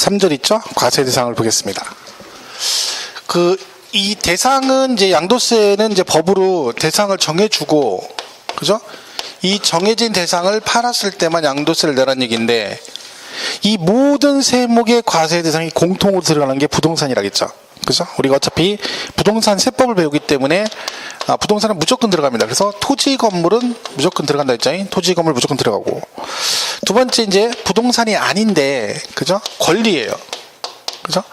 3절 있죠? 과세 대상을 보겠습니다. 이 대상은 이제 양도세는 이제 법으로 대상을 정해주고, 그죠? 이 정해진 대상을 팔았을 때만 양도세를 내라는 얘기인데, 이 모든 세목의 과세 대상이 공통으로 들어가는 게 부동산이라겠죠. 그죠? 우리가 어차피 부동산 세법을 배우기 때문에 부동산은 무조건 들어갑니다. 그래서 토지 건물은 무조건 들어간다 했죠. 토지 건물 무조건 들어가고. 두 번째 이제 부동산이 아닌데, 그죠? 권리예요. 그죠?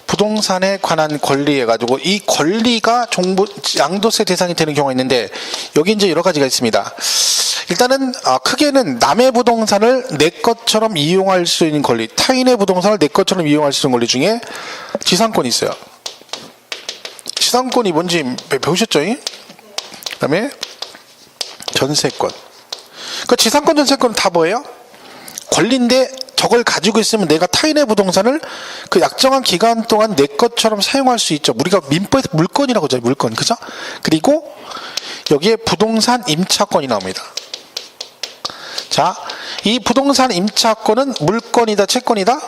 부동산에 관한 권리 해가지고 이 권리가 양도세 대상이 되는 경우가 있는데, 여기 이제 여러 가지가 있습니다. 일단은 크게는 남의 부동산을 내 것처럼 이용할 수 있는 권리, 타인의 부동산을 내 것처럼 이용할 수 있는 권리 중에 지상권이 있어요. 지상권이 뭔지 배우셨죠? 그 다음에 전세권. 그 지상권, 전세권은 다 뭐예요? 권리인데 저걸 가지고 있으면 내가 타인의 부동산을 그 약정한 기간 동안 내 것처럼 사용할 수 있죠. 우리가 민법에서 물권이라고 하죠. 물권. 그죠? 그리고 여기에 부동산 임차권이 나옵니다. 자, 이 부동산 임차권은 물권이다, 채권이다?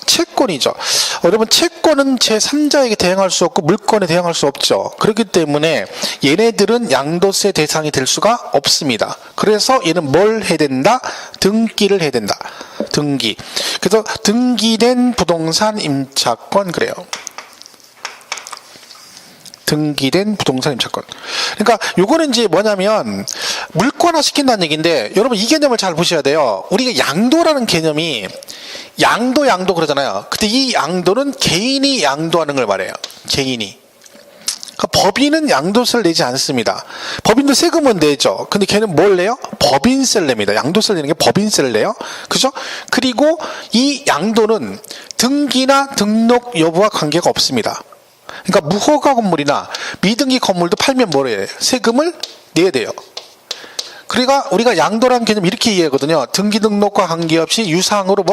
채권이죠. 여러분, 채권은 제3자에게 대행할 수 없고 물권에 대행할 수 없죠. 그렇기 때문에 얘네들은 양도세 대상이 될 수가 없습니다. 그래서 얘는 뭘 해야 된다? 등기를 해야 된다. 등기. 그래서 등기된 부동산 임차권, 그래요. 등기된 부동산 임차권. 그러니까 요거는 이제 뭐냐면 물권화 시킨다는 얘기인데, 여러분 이 개념을 잘 보셔야 돼요. 우리가 양도라는 개념이 양도 그러잖아요. 근데 이 양도는 개인이 양도하는 걸 말해요. 개인이. 그러니까 법인은 양도세를 내지 않습니다. 법인도 세금은 내죠. 근데 걔는 뭘 내요? 법인세를 냅니다. 양도세를 내는 게 법인세를 내요. 그죠? 그리고 이 양도는 등기나 등록 여부와 관계가 없습니다. 그러니까 무허가 건물이나 미등기 건물도 팔면 뭐래요? 세금을 내야 돼요. 그러니까 우리가 양도라는 개념 이렇게 이해하거든요. 등기 등록과 관계없이 유상으로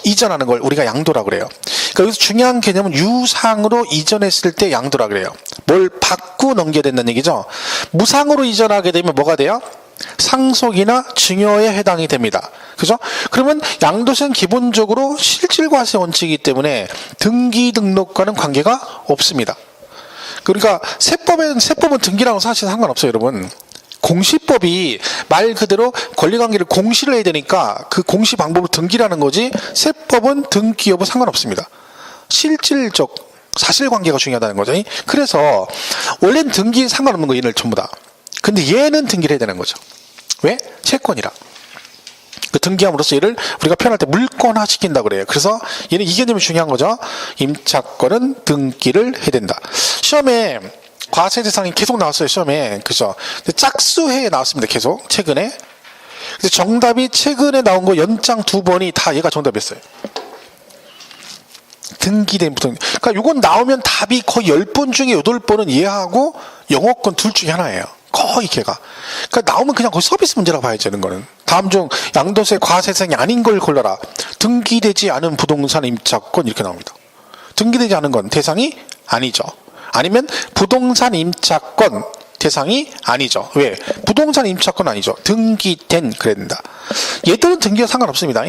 이전하는 걸 우리가 양도라고 그래요. 그러니까 여기서 중요한 개념은 유상으로 이전했을 때 양도라 그래요. 뭘 받고 넘겨야 된다는 얘기죠. 무상으로 이전하게 되면 뭐가 돼요? 상속이나 증여에 해당이 됩니다. 그죠? 그러면 양도세는 기본적으로 실질과세 원칙이기 때문에 등기 등록과는 관계가 없습니다. 그러니까 세법은 등기랑은 사실 상관없어요, 여러분. 공시법이 말 그대로 권리관계를 공시를 해야 되니까 그 공시 방법을 등기라는 거지, 세법은 등기 여부 상관없습니다. 실질적 사실관계가 중요하다는 거죠. 그래서 원래는 등기 상관없는 거, 얘는 전부 다. 근데 얘는 등기를 해야 되는 거죠. 왜? 채권이라. 그 등기함으로써 얘를 우리가 표현할 때 물권화 시킨다 그래요. 그래서 얘는 이 개념이 중요한 거죠. 임차권은 등기를 해야 된다. 시험에 과세 대상이 계속 나왔어요, 시험에. 그죠? 짝수회에 나왔습니다, 계속. 최근에. 근데 정답이 최근에 나온 거 연장 2번이 다 얘가 정답이었어요. 등기된 부동. 그러니까 요건 나오면 답이 거의 10번 중에 8번은 얘하고 영어권 둘 중에 하나예요. 거의 걔가. 그러니까 나오면 그냥 거의 서비스 문제라고 봐야죠, 이런 거는. 다음 중 양도세 과세 대상이 아닌 걸 골라라. 등기되지 않은 부동산 임차권, 이렇게 나옵니다. 등기되지 않은 건 대상이 아니죠. 아니면 부동산 임차권 대상이 아니죠. 왜? 부동산 임차권 아니죠. 등기된, 그래야 된다. 얘들은 등기와 상관없습니다.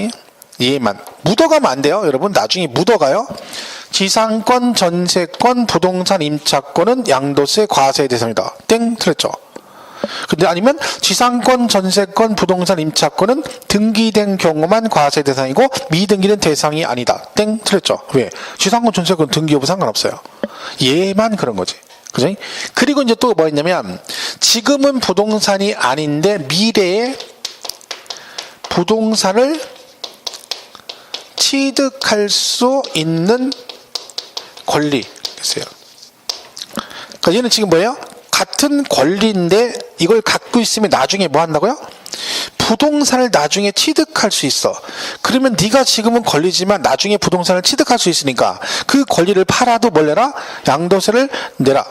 얘만. 묻어가면 안 돼요, 여러분. 나중에 묻어가요. 지상권, 전세권, 부동산 임차권은 양도세 과세 대상이다. 땡, 틀렸죠. 근데 아니면 지상권, 전세권, 부동산 임차권은 등기된 경우만 과세 대상이고 미등기된 대상이 아니다. 땡, 틀렸죠. 왜? 지상권, 전세권 등기 여부 상관없어요. 얘만 그런 거지. 그죠? 그리고 이제 또 뭐 있냐면, 지금은 부동산이 아닌데 미래에 부동산을 취득할 수 있는 권리 있어요. 그러니까 얘는 지금 뭐예요? 같은 권리인데 이걸 갖고 있으면 나중에 뭐 한다고요? 부동산을 나중에 취득할 수 있어. 그러면 네가 지금은 권리지만 나중에 부동산을 취득할 수 있으니까 그 권리를 팔아도 뭘 내라? 양도세를 내라.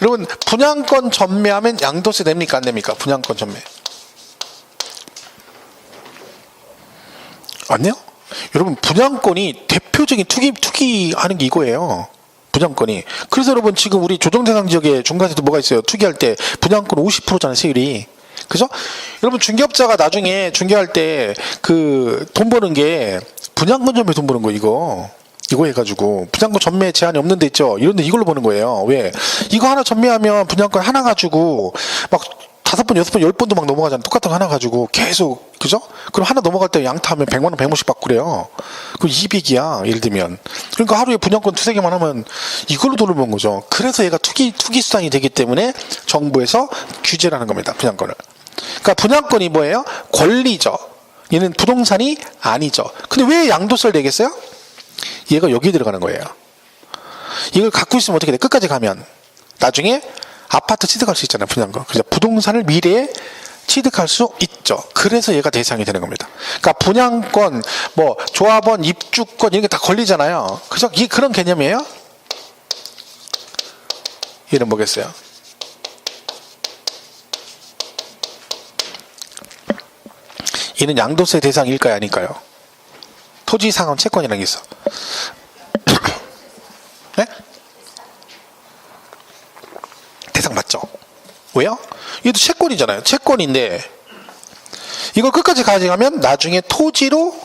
여러분, 분양권 전매하면 양도세 냅니까, 안 냅니까? 분양권 전매. 안 내요? 여러분, 분양권이 대표적인 투기하는 게 이거예요. 분양권이. 그래서 여러분, 지금 우리 조정대상 지역에 중간에도 뭐가 있어요? 투기할 때 분양권 50%잖아요, 세율이. 그죠? 여러분, 중개업자가 나중에 중개할 때 그 돈 버는 게 분양권 전매 돈 버는 거 이거 해가지고 분양권 전매 제한이 없는 데 있죠. 이런데 이걸로 버는 거예요. 왜? 이거 하나 전매하면 분양권 하나 가지고 막 5번, 6번, 10번도 막 넘어가잖아. 똑같은 거 하나 가지고 계속, 그죠? 그럼 하나 넘어갈 때 양타하면 100만 원, 100만원씩 받고 그래요. 그럼 이익이야, 예를 들면. 그러니까 하루에 분양권 2-3개만 하면 이걸로 돈을 버는 거죠. 그래서 얘가 투기 수단이 되기 때문에 정부에서 규제를 하는 겁니다. 분양권을. 그러니까 분양권이 뭐예요? 권리죠. 얘는 부동산이 아니죠. 근데 왜 양도세를 내겠어요? 얘가 여기 들어가는 거예요. 이걸 갖고 있으면 어떻게 돼? 끝까지 가면 나중에 아파트 취득할 수 있잖아요. 분양권. 그래서 부동산을 미래에 취득할 수 있죠. 그래서 얘가 대상이 되는 겁니다. 그러니까 분양권, 뭐 조합원, 입주권 이런 게 다 걸리잖아요. 그죠? 이게 그런 개념이에요. 얘는 뭐겠어요? 얘는 양도세 대상일까요? 아닐까요? 토지상환 채권이라는 게 있어. 네? 대상 맞죠? 왜요? 얘도 채권이잖아요. 채권인데 이걸 끝까지 가져가면 나중에 토지로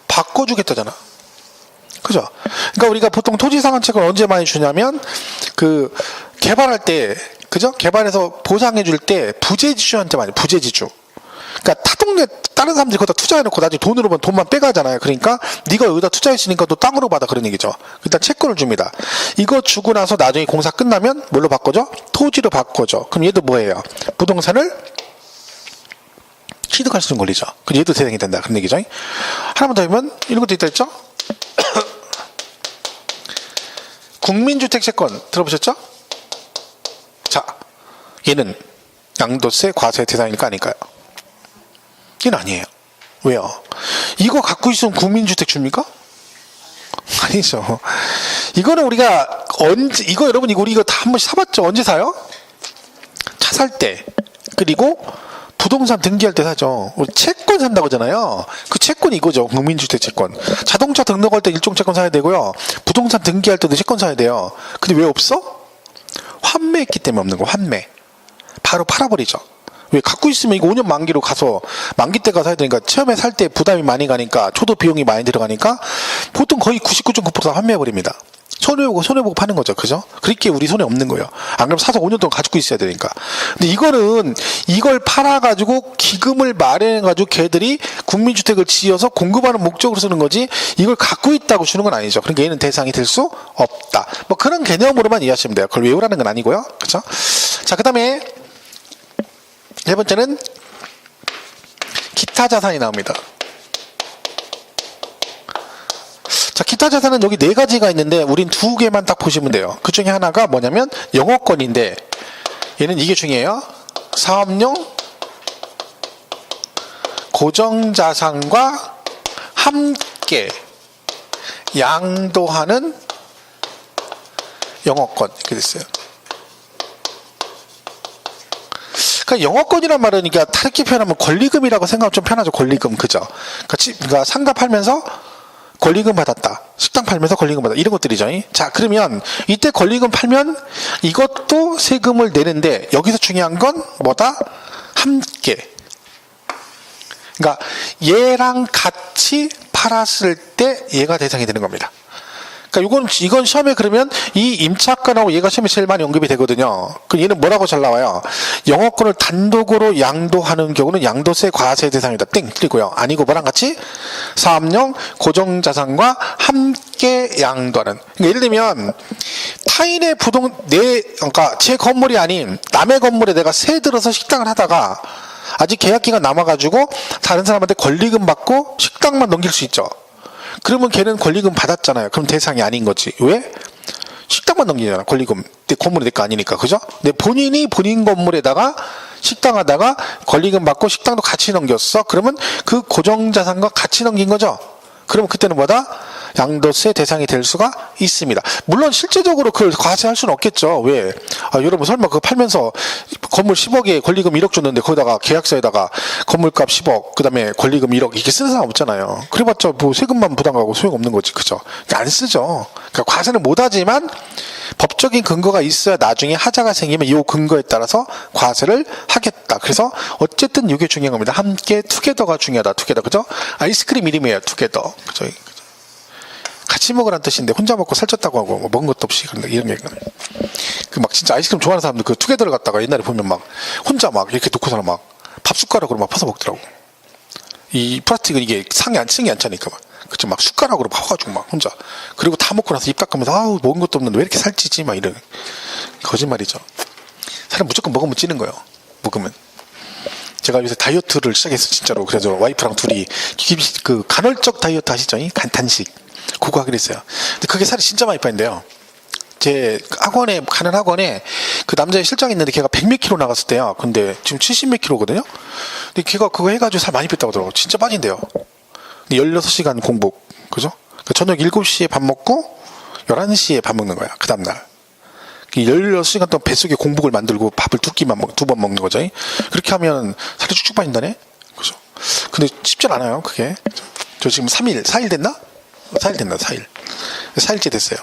바꿔주겠다잖아. 그죠? 그러니까 우리가 보통 토지상환채권 언제 많이 주냐면 그 개발할 때, 그죠? 개발해서 보상해 줄 때 부재지주한테 많이, 부재지주. 그러니까 타 동네 다른 사람들이 거기다 투자해놓고 나중에 돈으로 번 돈만 빼가잖아요. 그러니까 네가 여기다 투자했으니까 또 땅으로 받아, 그런 얘기죠. 일단 채권을 줍니다. 이거 주고 나서 나중에 공사 끝나면 뭘로 바꿔줘? 토지로 바꿔줘. 그럼 얘도 뭐예요? 부동산을 취득할 수 있는 권리죠. 그럼 얘도 대상이 된다, 그런 얘기죠. 하나만 더 하면 이런 것도 있다 했죠? 국민주택채권 들어보셨죠? 자, 얘는 양도세, 과세 대상일까 아닐까요? 이건 아니에요. 왜요? 이거 갖고 있으면 국민주택 줍니까? 아니죠. 이거는 우리가 이거 여러분, 우리 이거 다 한 번씩 사봤죠? 언제 사요? 차 살 때. 그리고 부동산 등기할 때 사죠. 우리 채권 산다고 하잖아요. 그 채권이 이거죠. 국민주택 채권. 자동차 등록할 때 일종 채권 사야 되고요. 부동산 등기할 때도 채권 사야 돼요. 근데 왜 없어? 환매했기 때문에 없는 거, 환매. 바로 팔아버리죠. 왜? 갖고 있으면 이거 5년 만기로 가서 만기 때 가서 사야 되니까, 처음에 살 때 부담이 많이 가니까, 초도 비용이 많이 들어가니까 보통 거의 99.9% 다 환매해버립니다. 손해보고 파는 거죠. 그죠? 그렇게 우리 손에 없는 거예요. 안 그러면 사서 5년 동안 가지고 있어야 되니까. 근데 이거는 이걸 팔아가지고 기금을 마련해가지고 걔들이 국민주택을 지어서 공급하는 목적으로 쓰는 거지, 이걸 갖고 있다고 주는 건 아니죠. 그러니까 얘는 대상이 될 수 없다. 뭐 그런 개념으로만 이해하시면 돼요. 그걸 외우라는 건 아니고요. 그죠? 자, 그 다음에 네 번째는 기타 자산이 나옵니다. 자, 기타 자산은 여기 4가지가 있는데 우린 2개만 딱 보시면 돼요. 그 중에 하나가 뭐냐면 영업권인데, 얘는 이게 중요해요. 사업용 고정자산과 함께 양도하는 영업권, 이렇게 됐어요. 그러니까 영업권이란 말은, 그러니까 다르게 표현하면 권리금이라고 생각하면 좀 편하죠. 권리금, 그죠? 그러니까 상가 팔면서 권리금 받았다, 식당 팔면서 권리금 받았다, 이런 것들이죠. 자, 그러면 이때 권리금 팔면 이것도 세금을 내는데, 여기서 중요한 건 뭐다? 함께. 그러니까 얘랑 같이 팔았을 때 얘가 대상이 되는 겁니다. 그러니까 이건 시험에, 그러면 이 임차권하고 얘가 시험에 제일 많이 언급이 되거든요. 그 얘는 뭐라고 잘 나와요? 영업권을 단독으로 양도하는 경우는 양도세, 과세 대상이다. 땡. 틀리고요. 아니고 뭐랑 같이? 사업용 고정자산과 함께 양도하는. 그러니까 예를 들면 타인의 그러니까 제 건물이 아닌 남의 건물에 내가 세 들어서 식당을 하다가 아직 계약기간 남아가지고 다른 사람한테 권리금 받고 식당만 넘길 수 있죠. 그러면 걔는 권리금 받았잖아요. 그럼 대상이 아닌 거지. 왜? 식당만 넘기잖아, 권리금. 내 건물이 내 거 아니니까. 그죠? 내 본인이 본인 건물에다가 식당 하다가 권리금 받고 식당도 같이 넘겼어. 그러면 그 고정자산과 같이 넘긴 거죠. 그러면 그때는 뭐다? 양도세 대상이 될 수가 있습니다. 물론 실제적으로 그걸 과세할 수는 없겠죠. 왜? 여러분 설마 그거 팔면서 건물 10억에 권리금 1억 줬는데 거기다가 계약서에다가 건물값 10억, 그 다음에 권리금 1억 이렇게 쓰는 사람 없잖아요. 그래봤자 뭐 세금만 부담하고 소용없는 거지. 그죠? 안 쓰죠. 그러니까 과세는 못하지만 법적인 근거가 있어야 나중에 하자가 생기면 이 근거에 따라서 과세를 하겠다. 그래서 어쨌든 이게 중요한 겁니다. 함께 투게더가 중요하다. 투게더. 그죠? 아이스크림 이름이에요. 투게더. 그죠? 같이 먹으라는 뜻인데 혼자 먹고 살쪘다고 하고 뭐 먹은 것도 없이 그런다 이런 얘기가. 그 막 진짜 아이스크림 좋아하는 사람들 그 투게더를 갖다가 옛날에 보면 막 혼자 막 이렇게 놓고서는 막 밥 숟가락으로 막 퍼서 먹더라고. 이 플라스틱은 이게 승이 안 차니까 막. 그쵸, 막 숟가락으로 퍼가지고 막 혼자. 그리고 다 먹고 나서 입 닦으면서 아우 먹은 것도 없는데 왜 이렇게 살찌지 막 이런 거짓말이죠. 사람 무조건 먹으면 찌는 거예요. 먹으면. 제가 요새 다이어트를 시작했어요, 진짜로. 그래서 와이프랑 둘이 그 간헐적 다이어트 하시죠? 간단식. 그거 하기로 했어요. 근데 그게 살이 진짜 많이 빠진대요. 제 학원에 가는 학원에 그 남자의 실장이 있는데 걔가 100몇 킬로 나갔을 때요. 근데 지금 70몇 킬로거든요. 근데 걔가 그거 해가지고 살 많이 뺐다고 하더라고. 진짜 빠진대요. 16시간 공복. 그죠? 저녁 7시에 밥 먹고 11시에 밥 먹는 거야. 그 다음날. 16시간 동안 뱃속에 공복을 만들고 밥을 두 번 먹는 거죠. 그렇게 하면 살이 쭉쭉 빠진다네? 그죠? 근데 쉽진 않아요, 그게. 저 지금 4일 됐나? 4일 됐나, 4일. 4일째 됐어요.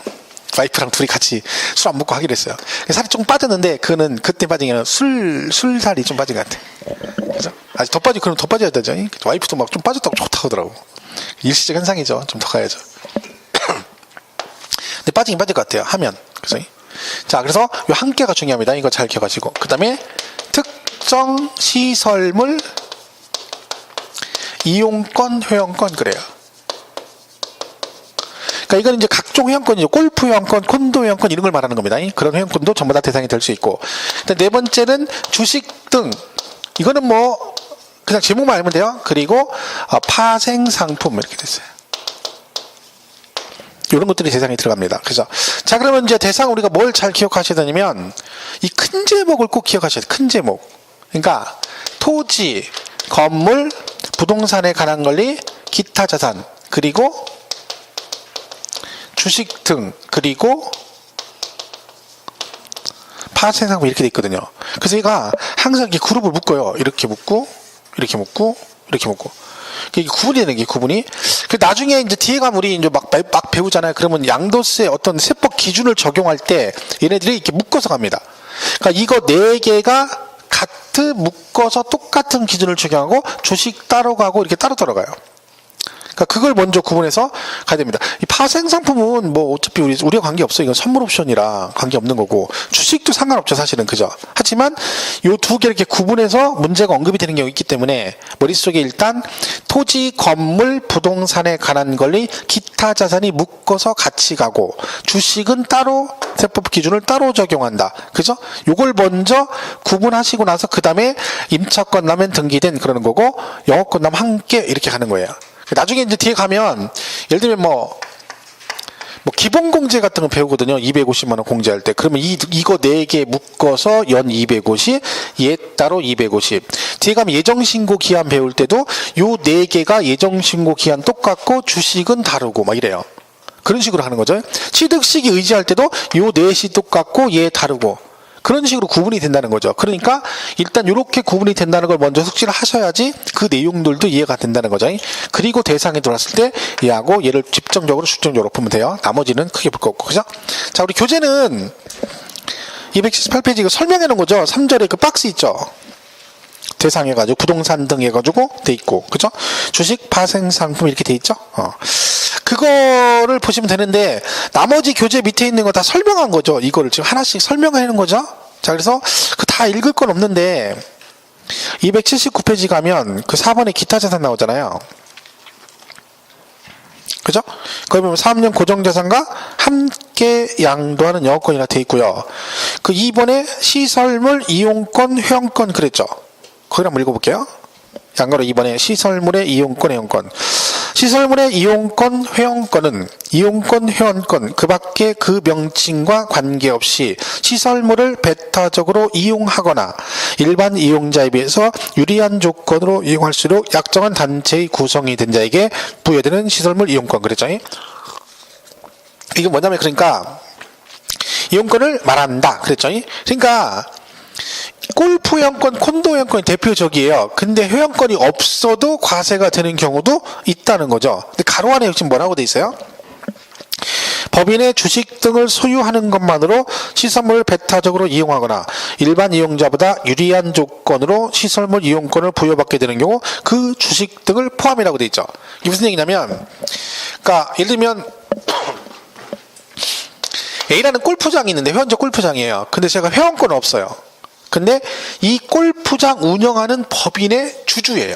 와이프랑 둘이 같이 술 안 먹고 하기로 했어요. 살이 좀 빠졌는데, 그거는 그때 빠진 게 아니라 술살이 좀 빠진 것 같아. 그죠? 아직 그럼 더 빠져야 되죠. 와이프도 막 좀 빠졌다고 좋다고 하더라고. 일시적 현상이죠. 좀 더 가야죠. 근데 빠지긴 빠질 것 같아요. 하면. 그죠? 자, 그래서 요 한 개가 중요합니다. 이거 잘 기억하시고. 그 다음에 특정 시설물 이용권, 회원권 그래요. 그러니까 이건 이제 각종 회원권이죠. 골프 회원권, 콘도 회원권 이런 걸 말하는 겁니다. 그런 회원권도 전부 다 대상이 될 수 있고. 네 번째는 주식 등. 이거는 뭐 그냥 제목만 알면 돼요. 그리고 파생 상품 이렇게 됐어요. 이런 것들이 대상에 들어갑니다. 그죠? 자, 그러면 이제 대상 우리가 뭘 잘 기억하셔야 되냐면 이 큰 제목을 꼭 기억하셔야 돼요. 큰 제목. 그러니까 토지, 건물, 부동산에 관한 권리, 기타 자산, 그리고 주식 등, 그리고 파생 상품 이렇게 돼 있거든요. 그래서 얘가 항상 이렇게 그룹을 묶어요. 이렇게 묶고, 이렇게 묶고, 이렇게 묶고. 이게 구분이 되는 게 구분이. 그 나중에 이제 뒤에 가면 우리 이제 막 배우잖아요. 그러면 양도세 어떤 세법 기준을 적용할 때 얘네들이 이렇게 묶어서 갑니다. 그러니까 이거 4개가 같이 묶어서 똑같은 기준을 적용하고 주식 따로 가고 이렇게 따로 들어가요. 그러니까 그걸 먼저 구분해서 가야 됩니다. 이 파생 상품은 뭐 어차피 우리가 관계 없어요. 이건 선물 옵션이라 관계 없는 거고 주식도 상관없죠, 사실은. 그죠? 하지만 요 두 개 이렇게 구분해서 문제가 언급이 되는 경우가 있기 때문에 머릿속에 일단 토지, 건물, 부동산에 관한 권리, 기타 자산이 묶어서 같이 가고 주식은 따로 세법 기준을 따로 적용한다. 그죠? 요걸 먼저 구분하시고 나서 그 다음에 임차권 나면 등기된 그러는 거고 영업권 나면 함께 이렇게 가는 거예요. 나중에 이제 뒤에 가면 예를 들면 뭐 기본공제 같은 거 배우거든요. 250만 원 공제할 때. 그러면 이거 4개 묶어서 연 250, 얘 따로 250. 뒤에 가면 예정신고 기한 배울 때도 요 4개가 예정신고 기한 똑같고 주식은 다르고 막 이래요. 그런 식으로 하는 거죠. 취득시기 의지할 때도 요 4시 똑같고 얘 다르고. 그런 식으로 구분이 된다는 거죠. 그러니까 일단 이렇게 구분이 된다는 걸 먼저 숙지를 하셔야지 그 내용들도 이해가 된다는 거죠. 그리고 대상에 들어왔을 때 얘하고 얘를 집중적으로 수적적으로 보면 돼요. 나머지는 크게 볼 거 없고. 그죠? 자, 우리 교재는 278페이지 이거 설명해 놓은 거죠. 3절에 그 박스 있죠. 대상 해가지고 부동산 등 해가지고 돼 있고. 그죠? 주식, 파생 상품 이렇게 돼 있죠. 그거를 보시면 되는데 나머지 교재 밑에 있는 거 다 설명한 거죠. 이거를 지금 하나씩 설명하는 거죠. 자, 그래서 그 다 읽을 건 없는데 279페이지 가면 그 4번에 기타 자산 나오잖아요. 그죠? 거기 보면 3년 고정자산과 함께 양도하는 영업권이라 돼 있고요. 그 2번에 시설물 이용권 회원권 그랬죠. 거기를 한번 읽어볼게요. 양가로 2번에 시설물의 이용권 회원권. 시설물의 이용권 회원권은 이용권 회원권 그 밖에 그 명칭과 관계없이 시설물을 배타적으로 이용하거나 일반 이용자에 비해서 유리한 조건으로 이용할수록 약정한 단체의 구성이 된 자에게 부여되는 시설물 이용권 그랬죠. 이게 뭐냐면 그러니까 이용권을 말한다 그랬죠. 그러니까 골프 회원권, 콘도 회원권이 대표적이에요. 근데 회원권이 없어도 과세가 되는 경우도 있다는 거죠. 근데 가로 안에 지금 뭐라고 돼 있어요? 법인의 주식 등을 소유하는 것만으로 시설물을 배타적으로 이용하거나 일반 이용자보다 유리한 조건으로 시설물 이용권을 부여받게 되는 경우 그 주식 등을 포함이라고 돼 있죠. 이게 무슨 얘기냐면, 그러니까 예를 들면 A라는 골프장이 있는데 회원제 골프장이에요. 근데 제가 회원권은 없어요. 근데 이 골프장 운영하는 법인의 주주예요.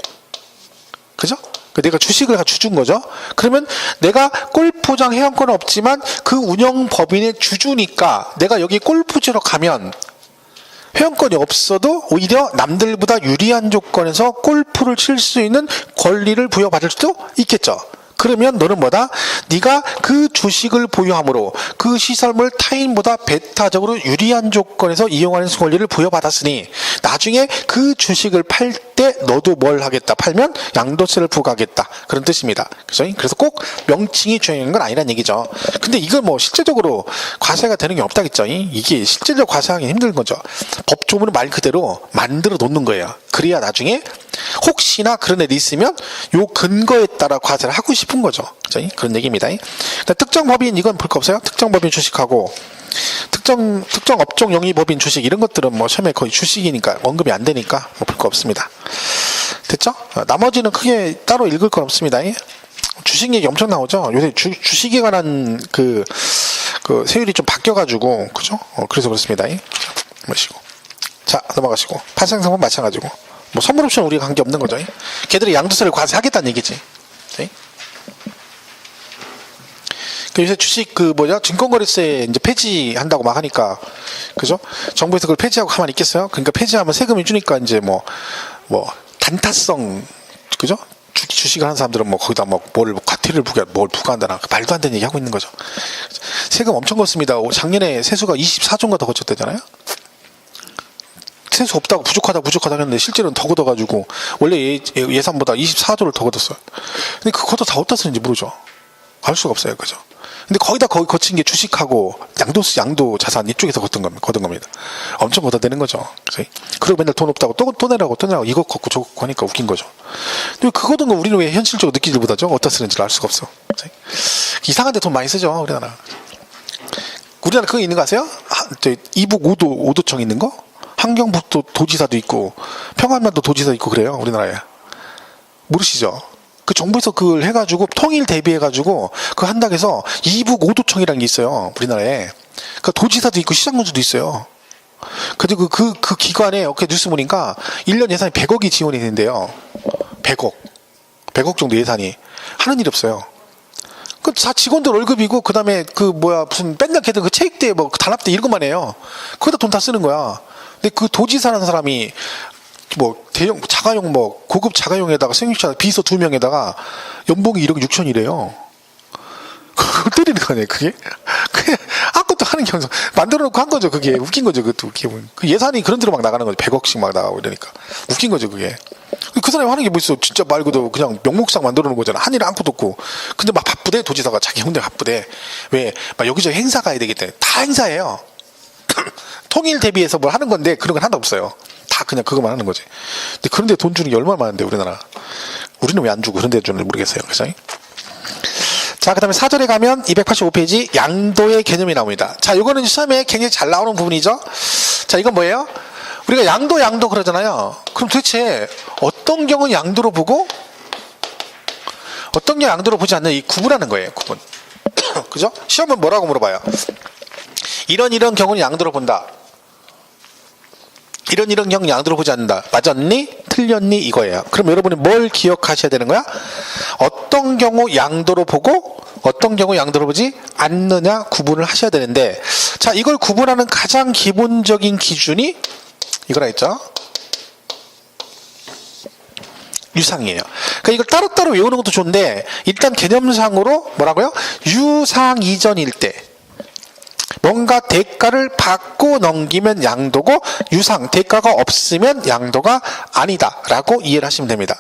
그죠? 내가 주식을 주주인 거죠. 그러면 내가 골프장 회원권은 없지만 그 운영 법인의 주주니까 내가 여기 골프치러 가면 회원권이 없어도 오히려 남들보다 유리한 조건에서 골프를 칠 수 있는 권리를 부여받을 수도 있겠죠. 그러면 너는 뭐다? 네가 그 주식을 보유함으로 그 시설물 타인보다 배타적으로 유리한 조건에서 이용하는 권리를 부여받았으니 나중에 그 주식을 팔 때 너도 뭘 하겠다? 팔면 양도세를 부과하겠다. 그런 뜻입니다. 그래서 꼭 명칭이 중요한 건 아니란 얘기죠. 근데 이걸 뭐 실제적으로 과세가 되는 게 없다겠죠. 이게 실제적으로 과세하기 힘든 거죠. 법조문은 말 그대로 만들어 놓는 거예요. 그래야 나중에 혹시나 그런 애들이 있으면 요 근거에 따라 과세를 하고 싶은 거죠. 그죠? 그런 얘기입니다. 특정 법인 이건 볼 거 없어요. 특정 법인 주식하고 특정 업종 영위법인 주식 이런 것들은 뭐 처음에 거의 주식이니까 언급이 안 되니까 뭐 볼 거 없습니다. 됐죠? 나머지는 크게 따로 읽을 건 없습니다. 주식 얘기 엄청 나오죠. 요새 주식에 관한 그 세율이 좀 바뀌어가지고 그죠? 그래서 그렇습니다. 보시고 자 넘어가시고 파생상품 마찬가지고 뭐 선물 옵션 우리가 관계 없는 거죠. 걔들이 양도세를 과세하겠다는 얘기지. 요새 주식 증권거래세 이제 폐지한다고 막 하니까 그죠? 정부에서 그걸 폐지하고 가만히 있겠어요? 그러니까 폐지하면 세금이 주니까 이제 뭐 단타성 그죠? 주식을 하는 사람들은 뭐 거기다 과태료를 부과한다나 말도 안 되는 얘기 하고 있는 거죠. 세금 엄청 걷습니다. 작년에 세수가 24조인가 더 거쳤대잖아요. 세수 없다고 부족하다 했는데 실제로는 더 걷어가지고 원래 예산보다 24조를 더 걷었어요. 근데 그것도 다 어디다 쓰는지 모르죠. 알 수가 없어요. 그죠? 근데 거기다 거친 게 주식하고 양도 자산 이쪽에서 걷은 겁니다. 엄청 걷어대는 거죠. 그리고 맨날 돈 없다고 또 내라고 이거 걷고 저거 걷고 하니까 웃긴 거죠. 근데 그 걷은 거 우리는 왜 현실적으로 느끼지 못하죠? 어디다 쓰는지를 알 수가 없어. 이상한데 돈 많이 쓰죠. 우리나라 그거 있는 거 아세요? 이북 5도청 있는 거? 환경북도 도지사도 있고 평안만도 도지사 있고 그래요. 우리나라에. 모르시죠? 그 정부에서 그걸 해가지고 통일 대비해가지고 그 한다고 해서 이북 5도청이라는 게 있어요. 우리나라에. 그 도지사도 있고 시장군수도 있어요. 그리고 그 기관에 어떻게 뉴스 보니까 1년 예산이 100억이 지원이 되는데요. 100억 정도 예산이. 하는 일이 없어요. 그 다 직원들 월급이고 그다음에 무슨 맨날 걔들 그 체육대회 단합대 이런 것만 해요. 거기다 돈 다 쓰는 거야. 근데 그 도지사라는 사람이 대형 자가용 고급 자가용에다가 승용차 비서 2명에다가 연봉이 1억 6천이래요. 그걸 때리는 거 아니에요, 그게? 그게 아무것도 하는 경우 만들어 놓고 한 거죠, 그게. 웃긴 거죠, 그것도. 그 예산이 그런 데로 막 나가는 거죠. 100억씩 막 나가고 이러니까. 웃긴 거죠, 그게. 그 사람이 하는 게 뭐 있어. 진짜 말고도 그냥 명목상 만들어 놓은 거잖아. 한 일에 아무것도 없고. 근데 막 바쁘대, 도지사가. 자기 혼자 바쁘대. 왜? 막 여기저기 행사 가야 되기 때문에. 다 행사예요. 통일 대비해서 뭘 하는 건데 그런 건 하나도 없어요. 다 그냥 그거만 하는 거지. 근데 그런데 돈 주는 게 얼마나 많은데 우리나라. 우리는 왜 안 주고 그런 데 주는지 모르겠어요. 그죠? 자, 그 다음에 4절에 가면 285페이지 양도의 개념이 나옵니다. 자, 이거는 시험에 굉장히 잘 나오는 부분이죠. 자, 이건 뭐예요? 우리가 양도 그러잖아요. 그럼 도대체 어떤 경우 양도로 보고 어떤 경우 양도로 보지 않는 이 구분하는 거예요. 구분. 그죠? 시험은 뭐라고 물어봐요? 이런 경우는 양도로 본다. 이런 경우 양도로 보지 않는다. 맞았니? 틀렸니? 이거예요. 그럼 여러분이 뭘 기억하셔야 되는 거야? 어떤 경우 양도로 보고 어떤 경우 양도로 보지 않느냐 구분을 하셔야 되는데, 자, 이걸 구분하는 가장 기본적인 기준이 이거라 했죠. 유상이에요. 그러니까 이걸 따로따로 외우는 것도 좋은데 일단 개념상으로 뭐라고요? 유상 이전일 때 뭔가 대가를 받고 넘기면 양도고 유상, 대가가 없으면 양도가 아니다 라고 이해를 하시면 됩니다.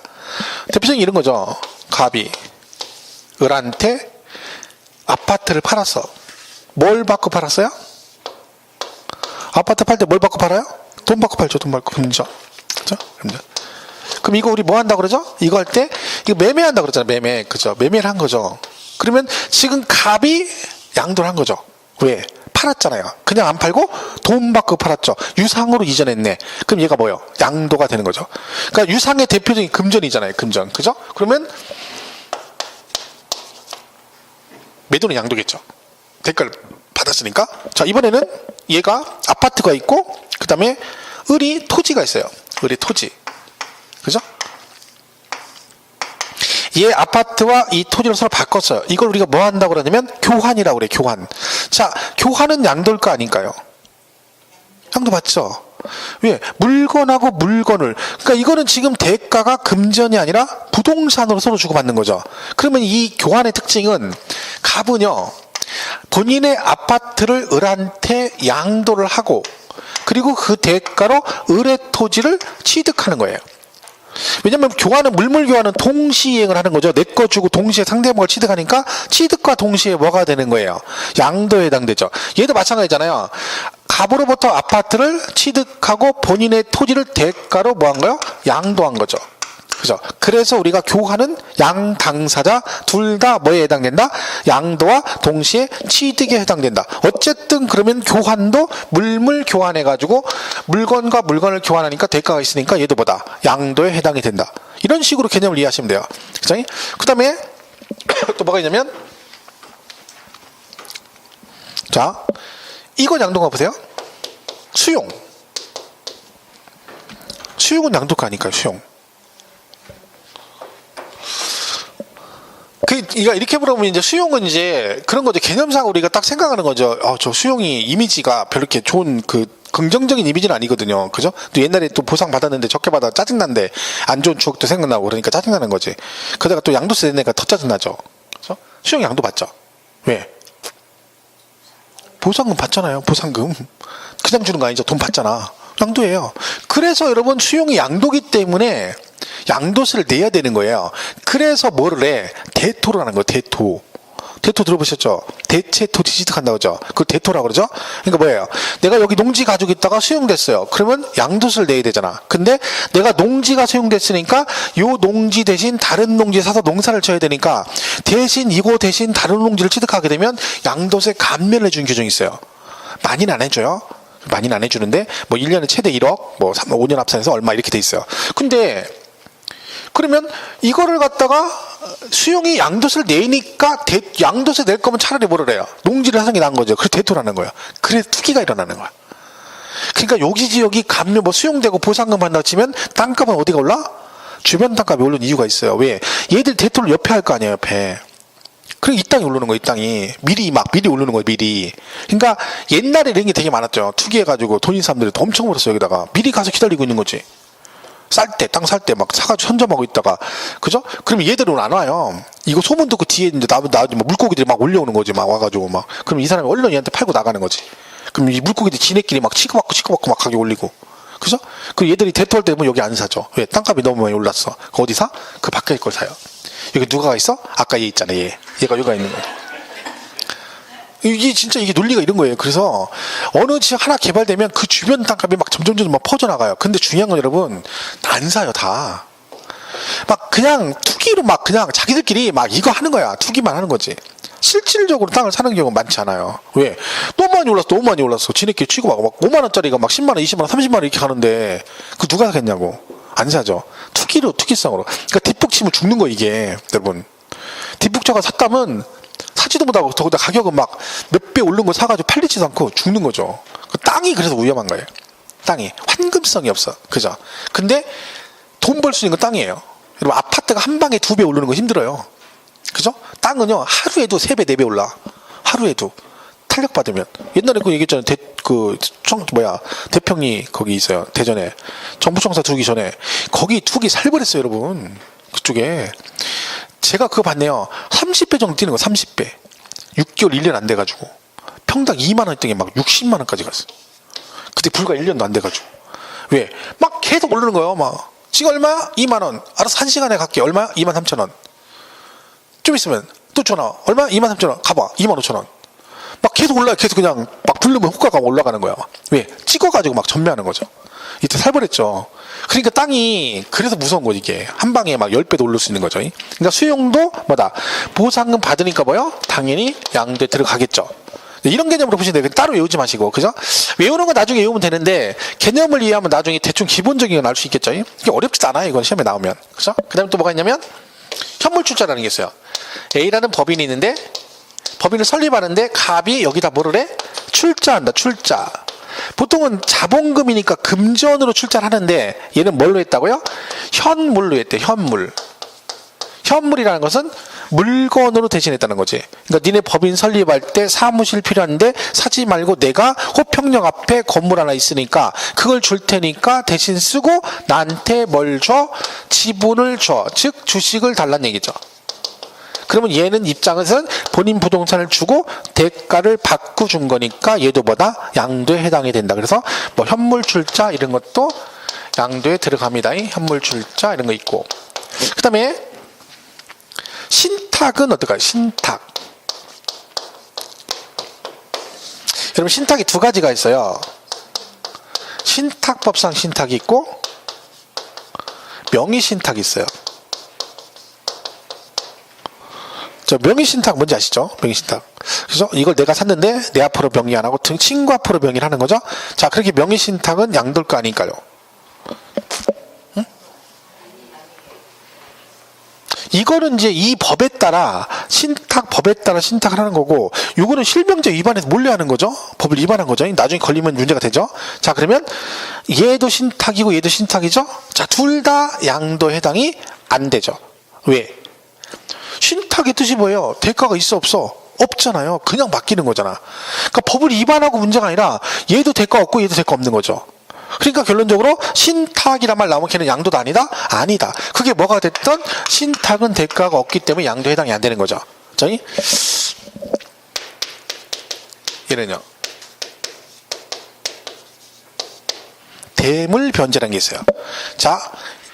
대표적인 이런 거죠. 갑이 을한테 아파트를 팔았어. 뭘 받고 팔았어요? 아파트 팔 때 뭘 받고 팔아요? 돈 받고 팔죠. 돈 받고. 금전. 그죠? 금전. 그럼 이거 우리 뭐 한다 그러죠? 이거 할 때 이거 매매한다 그러잖아요. 매매. 그죠? 매매를 한 거죠. 그러면 지금 갑이 양도를 한 거죠. 왜? 팔았잖아요. 그냥 안 팔고 돈 받고 팔았죠. 유상으로 이전했네. 그럼 얘가 뭐예요? 양도가 되는 거죠. 그러니까 유상의 대표적인 금전이잖아요. 금전. 그죠? 그러면 매도는 양도겠죠. 대가를 받았으니까. 자, 이번에는 얘가 아파트가 있고, 그 다음에 을이 토지가 있어요. 을이 토지. 그죠? 얘 아파트와 이 토지를 서로 바꿨어요. 이걸 우리가 뭐 한다고 그러냐면 교환이라고 그래, 교환. 자, 교환은 양도일까 아닌가요? 양도 받죠. 왜? 물건하고 물건을. 그러니까 이거는 지금 대가가 금전이 아니라 부동산으로 서로 주고받는 거죠. 그러면 이 교환의 특징은 갑은요, 본인의 아파트를 을한테 양도를 하고, 그리고 그 대가로 을의 토지를 취득하는 거예요. 왜냐면 교환은, 물물 교환은 동시행을 하는 거죠. 내 거 주고 동시에 상대방을 취득하니까 취득과 동시에 뭐가 되는 거예요? 양도에 해당되죠. 얘도 마찬가지잖아요. 갑으로부터 아파트를 취득하고 본인의 토지를 대가로 뭐 한 거예요? 양도한 거죠. 그죠? 그래서 우리가 교환은 양 당사자 둘 다 뭐에 해당된다? 양도와 동시에 취득에 해당된다. 어쨌든 그러면 교환도 물물 교환해가지고 물건과 물건을 교환하니까 대가가 있으니까 얘도 뭐다? 양도에 해당이 된다. 이런 식으로 개념을 이해하시면 돼요. 그죠? 그 다음에 또 뭐가 있냐면, 자, 이건 양도가 보세요. 수용. 수용은 양도가 아니까요, 수용. 이렇게 물어보면 이제 수용은 이제 그런 거죠. 개념상 우리가 딱 생각하는 거죠. 저 수용이 이미지가 별로 이렇게 좋은 긍정적인 이미지는 아니거든요. 그죠? 또 옛날에 또 보상 받았는데 적게 받아 짜증난데 안 좋은 추억도 생각나고 그러니까 짜증나는 거지. 그러다가 또 양도세 내니까 더 짜증나죠. 그죠? 수용 양도 받죠. 왜? 보상금 받잖아요. 보상금. 그냥 주는 거 아니죠. 돈 받잖아. 양도예요. 그래서 여러분 수용이 양도기 때문에 양도세를 내야 되는 거예요. 그래서 뭐를 해? 대토를 하는 거예요. 대토. 대토 들어보셨죠? 대체 토지 취득한다고 그러죠? 그걸 대토라고 그러죠? 그러니까 뭐예요? 내가 여기 농지 가지고 있다가 수용됐어요. 그러면 양도세를 내야 되잖아. 근데 내가 농지가 수용됐으니까 요 농지 대신 다른 농지 사서 농사를 쳐야 되니까 대신 이거 대신 다른 농지를 취득하게 되면 양도세 감면을 해주는 규정이 있어요. 많이는 안 해줘요. 많이는 안 해주는데 뭐 1년에 최대 1억, 뭐 5년 합산해서 얼마 이렇게 돼 있어요. 근데 그러면 이거를 갖다가 수용이 양도세를 내니까 양도세 낼 거면 차라리 뭐를 해요? 농지를 하는 게 나은 거죠. 그래서 대토라는 거예요. 그래서 투기가 일어나는 거야. 그러니까 여기 지역이 감면 뭐 수용되고 보상금 한다고 치면 땅값은 어디가 올라? 주변 땅값이 오르는 이유가 있어요. 왜? 얘들 대토를 옆에 할 거 아니에요, 옆에. 그럼 이 땅이 오르는 거예요, 이 땅이. 미리 오르는 거예요, 미리. 그러니까 옛날에 이런 게 되게 많았죠. 투기해가지고 돈 있는 사람들이 엄청 벌었어요, 여기다가. 미리 가서 기다리고 있는 거지. 땅 살 때 막 사가지고 선점하고 있다가, 그죠? 그러면 얘들은 안 와요. 이거 소문 듣고 뒤에 이제 나중에 물고기들이 막 올려오는 거지, 막 와가지고 막. 그럼 이 사람이 얼른 얘한테 팔고 나가는 거지. 그럼 이 물고기들 지네끼리 막 치고받고 막 가게 올리고. 그죠? 그 얘들이 대토할 때 보면 여기 안 사죠. 왜? 땅값이 너무 많이 올랐어. 그 어디 사? 그 밖에 걸 사요. 여기 누가 있어? 아까 얘 있잖아, 얘. 얘가 여기가 있는 거야. 이게 진짜 이게 논리가 이런 거예요. 그래서 어느 지역 하나 개발되면 그 주변 땅값이 막 점점 막 퍼져나가요. 근데 중요한 건 여러분, 안 사요, 다. 막 그냥 투기로 막 그냥 자기들끼리 막 이거 하는 거야. 투기만 하는 거지. 실질적으로 땅을 사는 경우가 많지 않아요. 왜? 너무 많이 올랐어. 지네끼리 치고 막 5만원짜리가 막 10만원, 20만원, 30만원 이렇게 가는데 그 누가 사겠냐고. 안 사죠. 투기성으로. 그러니까 뒷북 치면 죽는 거, 이게. 여러분. 뒷북자가 샀다면 사지도 못하고 더구나 가격은 막 몇 배 오른 거 사가지고 팔리지도 않고 죽는 거죠. 그 땅이 그래서 위험한 거예요. 땅이 환금성이 없어. 그죠? 근데 돈 벌 수 있는 건 땅이에요. 여러분, 아파트가 한 방에 2배 오르는 거 힘들어요. 그죠? 땅은요, 하루에도 3배, 4배 올라. 하루에도. 탄력 받으면. 옛날에 그 얘기했잖아요. 대평리 거기 있어요. 대전에. 정부청사 두기 전에. 거기 투기 살벌했어요, 여러분. 그쪽에. 제가 그거 봤네요. 30배 정도 뛰는 거, 30배. 6개월, 1년 안 돼가지고. 평당 2만원 했던 게 막 60만원까지 갔어. 그때 불과 1년도 안 돼가지고. 왜? 막 계속 오르는 거예요, 막. 지금 얼마야? 2만원. 알아서 1시간에 갈게. 얼마야? 23,000원. 좀 있으면 또 전화. 얼마야? 23,000원. 가봐. 25,000원. 막 계속 올라요. 계속 그냥 막 부르면 호가가 올라가는 거야. 막. 왜? 찍어가지고 막 전매하는 거죠. 이때 살벌했죠. 그러니까 땅이 그래서 무서운 거지, 이게. 한 방에 막 10배도 오를 수 있는 거죠. 그러니까 수용도 뭐다? 보상금 받으니까 뭐요? 당연히 양도에 들어가겠죠. 이런 개념으로 보시면 돼요. 따로 외우지 마시고. 그죠? 외우는 건 나중에 외우면 되는데 개념을 이해하면 나중에 대충 기본적인 건 알 수 있겠죠. 이게 어렵지도 않아요. 이건 시험에 나오면. 그죠? 그 다음에 또 뭐가 있냐면 현물출자라는 게 있어요. A라는 법인이 있는데 법인을 설립하는데 갑이 여기다 뭐를 해? 출자한다. 출자. 보통은 자본금이니까 금전으로 출자를 하는데 얘는 뭘로 했다고요? 현물로 했대. 현물. 현물이라는 것은 물건으로 대신했다는 거지. 그러니까 니네 법인 설립할 때 사무실 필요한데 사지 말고 내가 호평역 앞에 건물 하나 있으니까 그걸 줄 테니까 대신 쓰고 나한테 뭘 줘? 지분을 줘. 즉 주식을 달라는 얘기죠. 그러면 얘는 입장에서는 본인 부동산을 주고 대가를 받고 준 거니까 얘도 뭐다? 양도에 해당이 된다. 그래서 뭐 현물 출자 이런 것도 양도에 들어갑니다. 현물 출자 이런 거 있고. 그 다음에 신탁은 어떨까요? 신탁. 여러분 신탁이 두 가지가 있어요. 신탁법상 신탁이 있고 명의신탁이 있어요. 저 명의신탁 뭔지 아시죠? 명의신탁. 그래서 이걸 내가 샀는데 내 앞으로 명의 안 하고 친구 앞으로 명의를 하는 거죠. 자, 그렇게 명의신탁은 양도일 거 아닐까요? 응? 이거는 이제 이 법에 따라 법에 따라 신탁을 하는 거고, 요거는 실명제 위반해서 몰래 하는 거죠. 법을 위반한 거죠. 나중에 걸리면 문제가 되죠. 자, 그러면 얘도 신탁이고 얘도 신탁이죠. 자, 둘 다 양도에 해당이 안 되죠. 왜? 신탁의 뜻이 뭐예요? 대가가 있어 없어? 없잖아요. 그냥 맡기는 거잖아. 그러니까 법을 위반하고 문제가 아니라 얘도 대가 없고 얘도 대가 없는 거죠. 그러니까 결론적으로 신탁이란 말 나오면 걔는 양도도 아니다? 아니다. 그게 뭐가 됐든 신탁은 대가가 없기 때문에 양도에 해당이 안 되는 거죠. 저희 얘는요. 대물 변제라는 게 있어요. 자,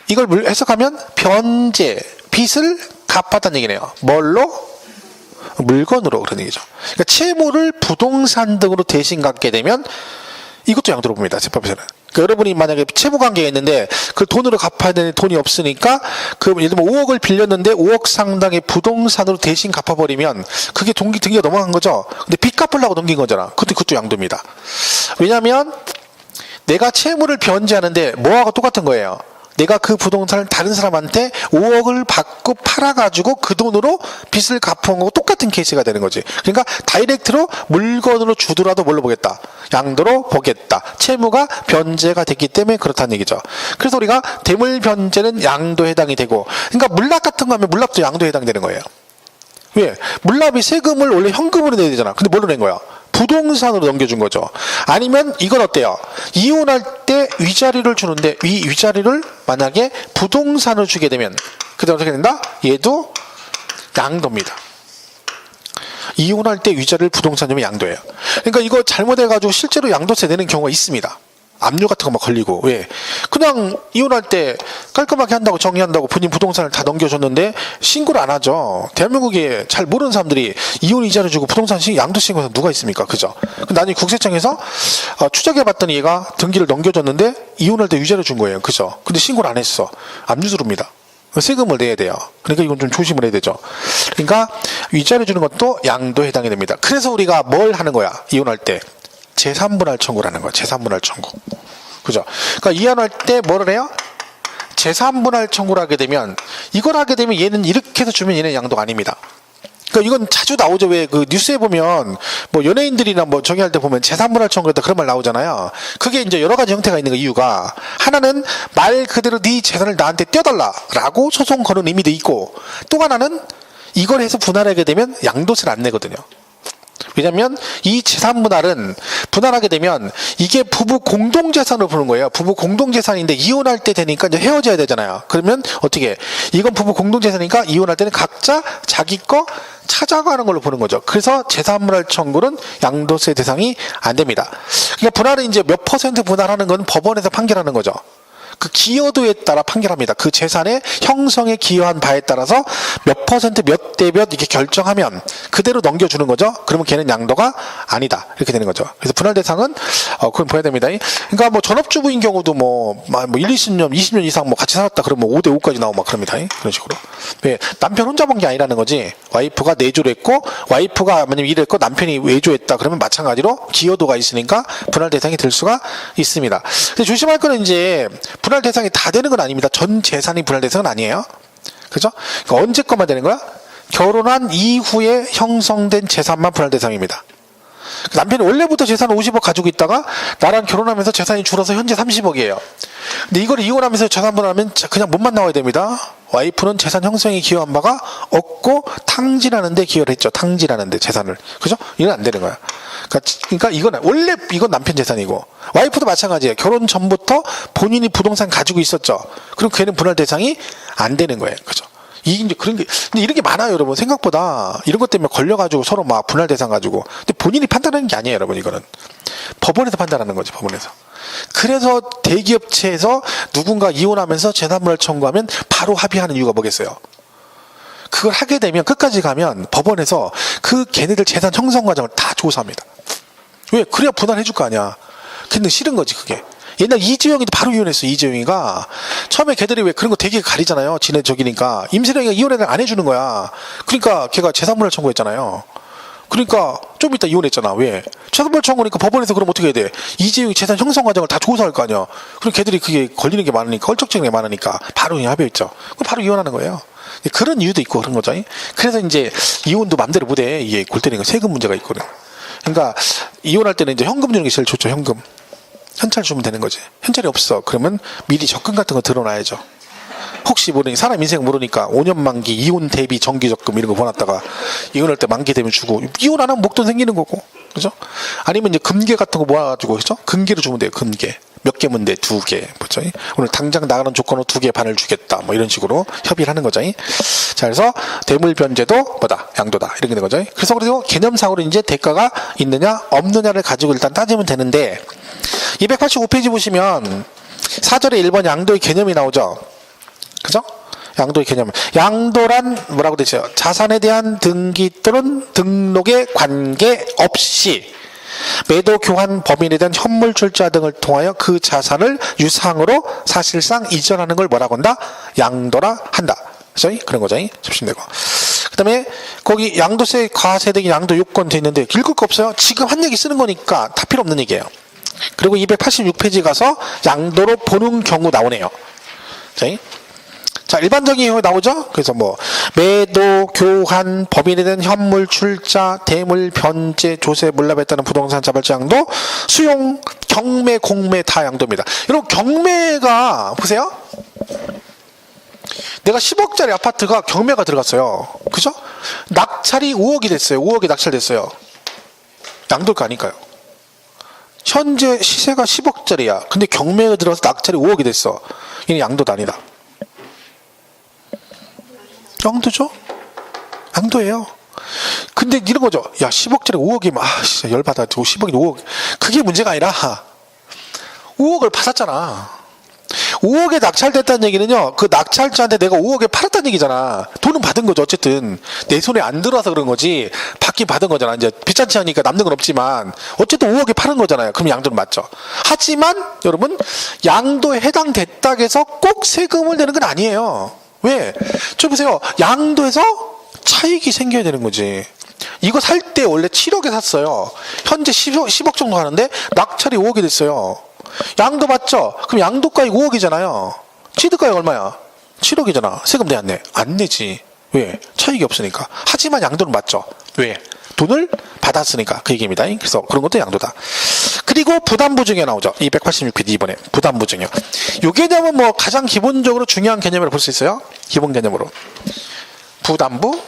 이걸 해석하면 변제, 빚을 갚았다는 얘기네요. 뭘로? 물건으로 그런 얘기죠. 그러니까 채무를 부동산 등으로 대신 갚게 되면 이것도 양도로 봅니다. 세법에서는. 그러니까 여러분이 만약에 채무 관계가 있는데 그 돈으로 갚아야 되는 돈이 없으니까 그 예를 들면 5억을 빌렸는데 5억 상당의 부동산으로 대신 갚아버리면 그게 등기가 넘어간 거죠. 근데 빚 갚으려고 넘긴 거잖아. 그것도 양도입니다. 왜냐하면 내가 채무를 변제하는데 뭐하고 똑같은 거예요. 내가 그 부동산을 다른 사람한테 5억을 받고 팔아가지고 그 돈으로 빚을 갚은 거고 똑같은 케이스가 되는 거지. 그러니까 다이렉트로 물건으로 주더라도 뭘로 보겠다? 양도로 보겠다. 채무가 변제가 됐기 때문에 그렇다는 얘기죠. 그래서 우리가 대물 변제는 양도에 해당이 되고, 그러니까 물납 같은 거 하면 물납도 양도에 해당되는 거예요. 왜? 물납이 세금을 원래 현금으로 내야 되잖아. 근데 뭘로 낸 거야? 부동산으로 넘겨준 거죠. 아니면 이건 어때요? 이혼할 때 위자료를 주는데 이 위자료를 만약에 부동산으로 주게 되면 그다음 어떻게 된다? 얘도 양도입니다. 이혼할 때 위자료를 부동산 주면 양도예요. 그러니까 이거 잘못해가지고 실제로 양도세 내는 경우가 있습니다. 압류 같은 거 막 걸리고. 왜? 그냥 이혼할 때 깔끔하게 한다고 정리한다고 본인 부동산을 다 넘겨줬는데 신고를 안 하죠. 대한민국에 잘 모르는 사람들이 이혼 이자를 주고 부동산 양도 신고해서 누가 있습니까? 그죠? 나중에 국세청에서 추적해봤더니 얘가 등기를 넘겨줬는데 이혼할 때 위자료 준 거예요. 그죠? 근데 신고를 안 했어. 압류 들어옵니다. 세금을 내야 돼요. 그러니까 이건 좀 조심을 해야 되죠. 그러니까 위자료 주는 것도 양도에 해당이 됩니다. 그래서 우리가 뭘 하는 거야? 이혼할 때. 제3분할 청구를 하는 거야. 제3분할 청구. 그죠? 그러니까 이혼할 때 뭐를 해요? 제3분할 청구를 하게 되면, 이걸 하게 되면 얘는 이렇게 해서 주면 얘는 양도가 아닙니다. 그러니까 이건 자주 나오죠. 왜 그 뉴스에 보면 뭐 연예인들이나 뭐 저기 할 때 보면 제3분할 청구했다 그런 말 나오잖아요. 그게 이제 여러 가지 형태가 있는 거 이유가, 하나는 말 그대로 네 재산을 나한테 떼어달라라고 소송 거는 의미도 있고, 또 하나는 이걸 해서 분할하게 되면 양도세를 안 내거든요. 왜냐면 이 재산분할은 분할하게 되면 이게 부부 공동재산으로 보는 거예요. 부부 공동재산인데 이혼할 때 되니까 이제 헤어져야 되잖아요. 그러면 어떻게? 이건 부부 공동재산이니까 이혼할 때는 각자 자기 거 찾아가는 걸로 보는 거죠. 그래서 재산분할 청구는 양도세 대상이 안 됩니다. 그러니까 분할은 이제 몇 % 분할하는 건 법원에서 판결하는 거죠. 그 기여도에 따라 판결합니다. 그 재산의 형성에 기여한 바에 따라서 몇 % 몇 대 몇 이렇게 결정하면 그대로 넘겨주는 거죠. 그러면 걔는 양도가 아니다. 이렇게 되는 거죠. 그래서 분할 대상은 그건 봐야 됩니다. 그러니까 뭐 전업주부인 경우도 뭐 1, 20년, 20년 이상 뭐 같이 살았다 그러면 5대 5까지 나오고 막 그럽니다. 그런 식으로. 왜? 남편 혼자 본 게 아니라는 거지. 와이프가 내조를 했고, 와이프가 만약에 일을 했고 남편이 외조했다 그러면 마찬가지로 기여도가 있으니까 분할 대상이 될 수가 있습니다. 근데 조심할 거는 이제 분할 대상이 다 되는 건 아닙니다. 전 재산이 분할 대상은 아니에요. 그죠? 그러니까 언제 것만 되는 거야? 결혼한 이후에 형성된 재산만 분할 대상입니다. 남편이 원래부터 재산 50억 가지고 있다가 나랑 결혼하면서 재산이 줄어서 현재 30억이에요. 근데 이걸 이혼하면서 재산 분할하면 그냥 몸만 나와야 됩니다. 와이프는 재산 형성에 기여한 바가 없고 탕진하는 데 기여를 했죠. 탕진하는 데 재산을. 그죠? 이건 안 되는 거야. 그러니까 이건 원래 이건 남편 재산이고 와이프도 마찬가지예요. 결혼 전부터 본인이 부동산 가지고 있었죠. 그럼 걔는 분할 대상이 안 되는 거예요. 그죠? 이게 이제 그런 게, 근데 이런 게 많아요, 여러분. 생각보다 이런 것 때문에 걸려가지고 서로 막 분할 대상 가지고. 근데 본인이 판단하는 게 아니에요, 여러분. 이거는 법원에서 판단하는 거지, 법원에서. 그래서 대기업체에서 누군가 이혼하면서 재산분할 청구하면 바로 합의하는 이유가 뭐겠어요? 그걸 하게 되면 끝까지 가면 법원에서 그 걔네들 재산 형성 과정을 다 조사합니다. 왜? 그래야 분할해 줄 거 아니야. 근데 싫은 거지, 그게. 옛날 이재용이도 바로 이혼했어. 이재용이가 처음에 걔들이 왜 그런 거 되게 가리잖아요. 지네 저기니까 임슬영이가 이혼을 안 해주는 거야. 그러니까 걔가 재산분할 청구했잖아요. 그러니까 좀 이따 이혼했잖아. 왜? 재산분할 청구니까 법원에서 그럼 어떻게 해야 돼? 이재용이 재산 형성 과정을 다 조사할 거 아니야. 그럼 걔들이 그게 걸리는 게 많으니까 헐쩍지는 게 많으니까 바로 합의했죠. 그럼 바로 이혼하는 거예요. 그런 이유도 있고 그런 거죠. 그래서 이제 이혼도 맘대로 못해. 이게 골 때리는 거 세금 문제가 있거든. 그러니까 이혼할 때는 이제 현금 주는 게 제일 좋죠. 현금. 현찰 주면 되는 거지. 현찰이 없어. 그러면 미리 적금 같은 거 들어놔야죠. 혹시 모르니 사람 인생 모르니까 5년 만기 이혼 대비 정기 적금 이런 거 보놨다가 이혼할 때 만기 되면 주고 이혼 안 하면 목돈 생기는 거고. 그죠? 아니면 이제 금괴 같은 거 모아가지고 그죠? 금괴로 주면 돼요. 금괴. 몇 개면 돼? 2개. 그죠? 오늘 당장 나가는 조건으로 2개 반을 주겠다. 뭐 이런 식으로 협의를 하는 거죠. 자, 그래서 대물 변제도 뭐다? 양도다. 이렇게 되는 거죠. 그래서 그리고 개념상으로 이제 대가가 있느냐 없느냐를 가지고 일단 따지면 되는데 285페이지 보시면 4절에 1번 양도의 개념이 나오죠. 그죠? 양도의 개념. 양도란 뭐라고 되죠? 자산에 대한 등기 또는 등록에 관계없이 매도 교환 범인에 대한 현물 출자 등을 통하여 그 자산을 유상으로 사실상 이전하는 걸 뭐라고 한다? 양도라 한다. 그죠? 그런 거죠. 접시면 되고. 그 다음에 거기 양도세 과세 등의 양도 요건 돼 있는데 읽을 거 없어요. 지금 한 얘기 쓰는 거니까 다 필요 없는 얘기예요. 그리고 286페이지 가서 양도로 보는 경우 나오네요. 자, 일반적인 경우 나오죠? 그래서 뭐, 매도, 교환, 법인에 대한 현물, 출자, 대물, 변제, 조세, 물납에 따른 부동산 자발적 양도, 수용, 경매, 공매 다 양도입니다. 여러분, 경매가, 보세요. 내가 10억짜리 아파트가 경매가 들어갔어요. 그죠? 낙찰이 5억이 됐어요. 5억이 낙찰됐어요. 양도가 아닐까요? 현재 시세가 10억짜리야. 근데 경매가 들어가서 낙찰이 5억이 됐어. 이게 양도도 아니다. 양도죠? 양도예요. 근데 이런 거죠. 야, 10억짜리 5억이면, 진짜 열받아. 10억이 5억. 그게 문제가 아니라, 5억을 받았잖아. 5억에 낙찰됐다는 얘기는요, 그 낙찰자한테 내가 5억에 팔았다는 얘기잖아. 돈은 받은 거죠. 어쨌든. 내 손에 안 들어와서 그런 거지. 받긴 받은 거잖아. 이제 비싼 하니까 남는 건 없지만, 어쨌든 5억에 파는 거잖아요. 그럼 양도는 맞죠. 하지만, 여러분, 양도에 해당됐다고 해서 꼭 세금을 내는 건 아니에요. 왜? 저 보세요. 양도에서 차익이 생겨야 되는 거지. 이거 살 때 원래 7억에 샀어요. 현재 10억 정도 하는데 낙찰이 5억이 됐어요. 양도 받죠? 그럼 양도가액 5억이잖아요. 취득가액 얼마야? 7억이잖아. 세금 내 안 내? 안 내지. 왜? 차익이 없으니까. 하지만 양도는 맞죠. 왜? 돈을 받았으니까. 그 얘기입니다. 그래서 그런 것도 양도다. 그리고 부담부 중에 나오죠. 286페이지 2번에 부담부 중에. 이 개념은 뭐 가장 기본적으로 중요한 개념이라고 볼 수 있어요. 기본 개념으로. 부담부.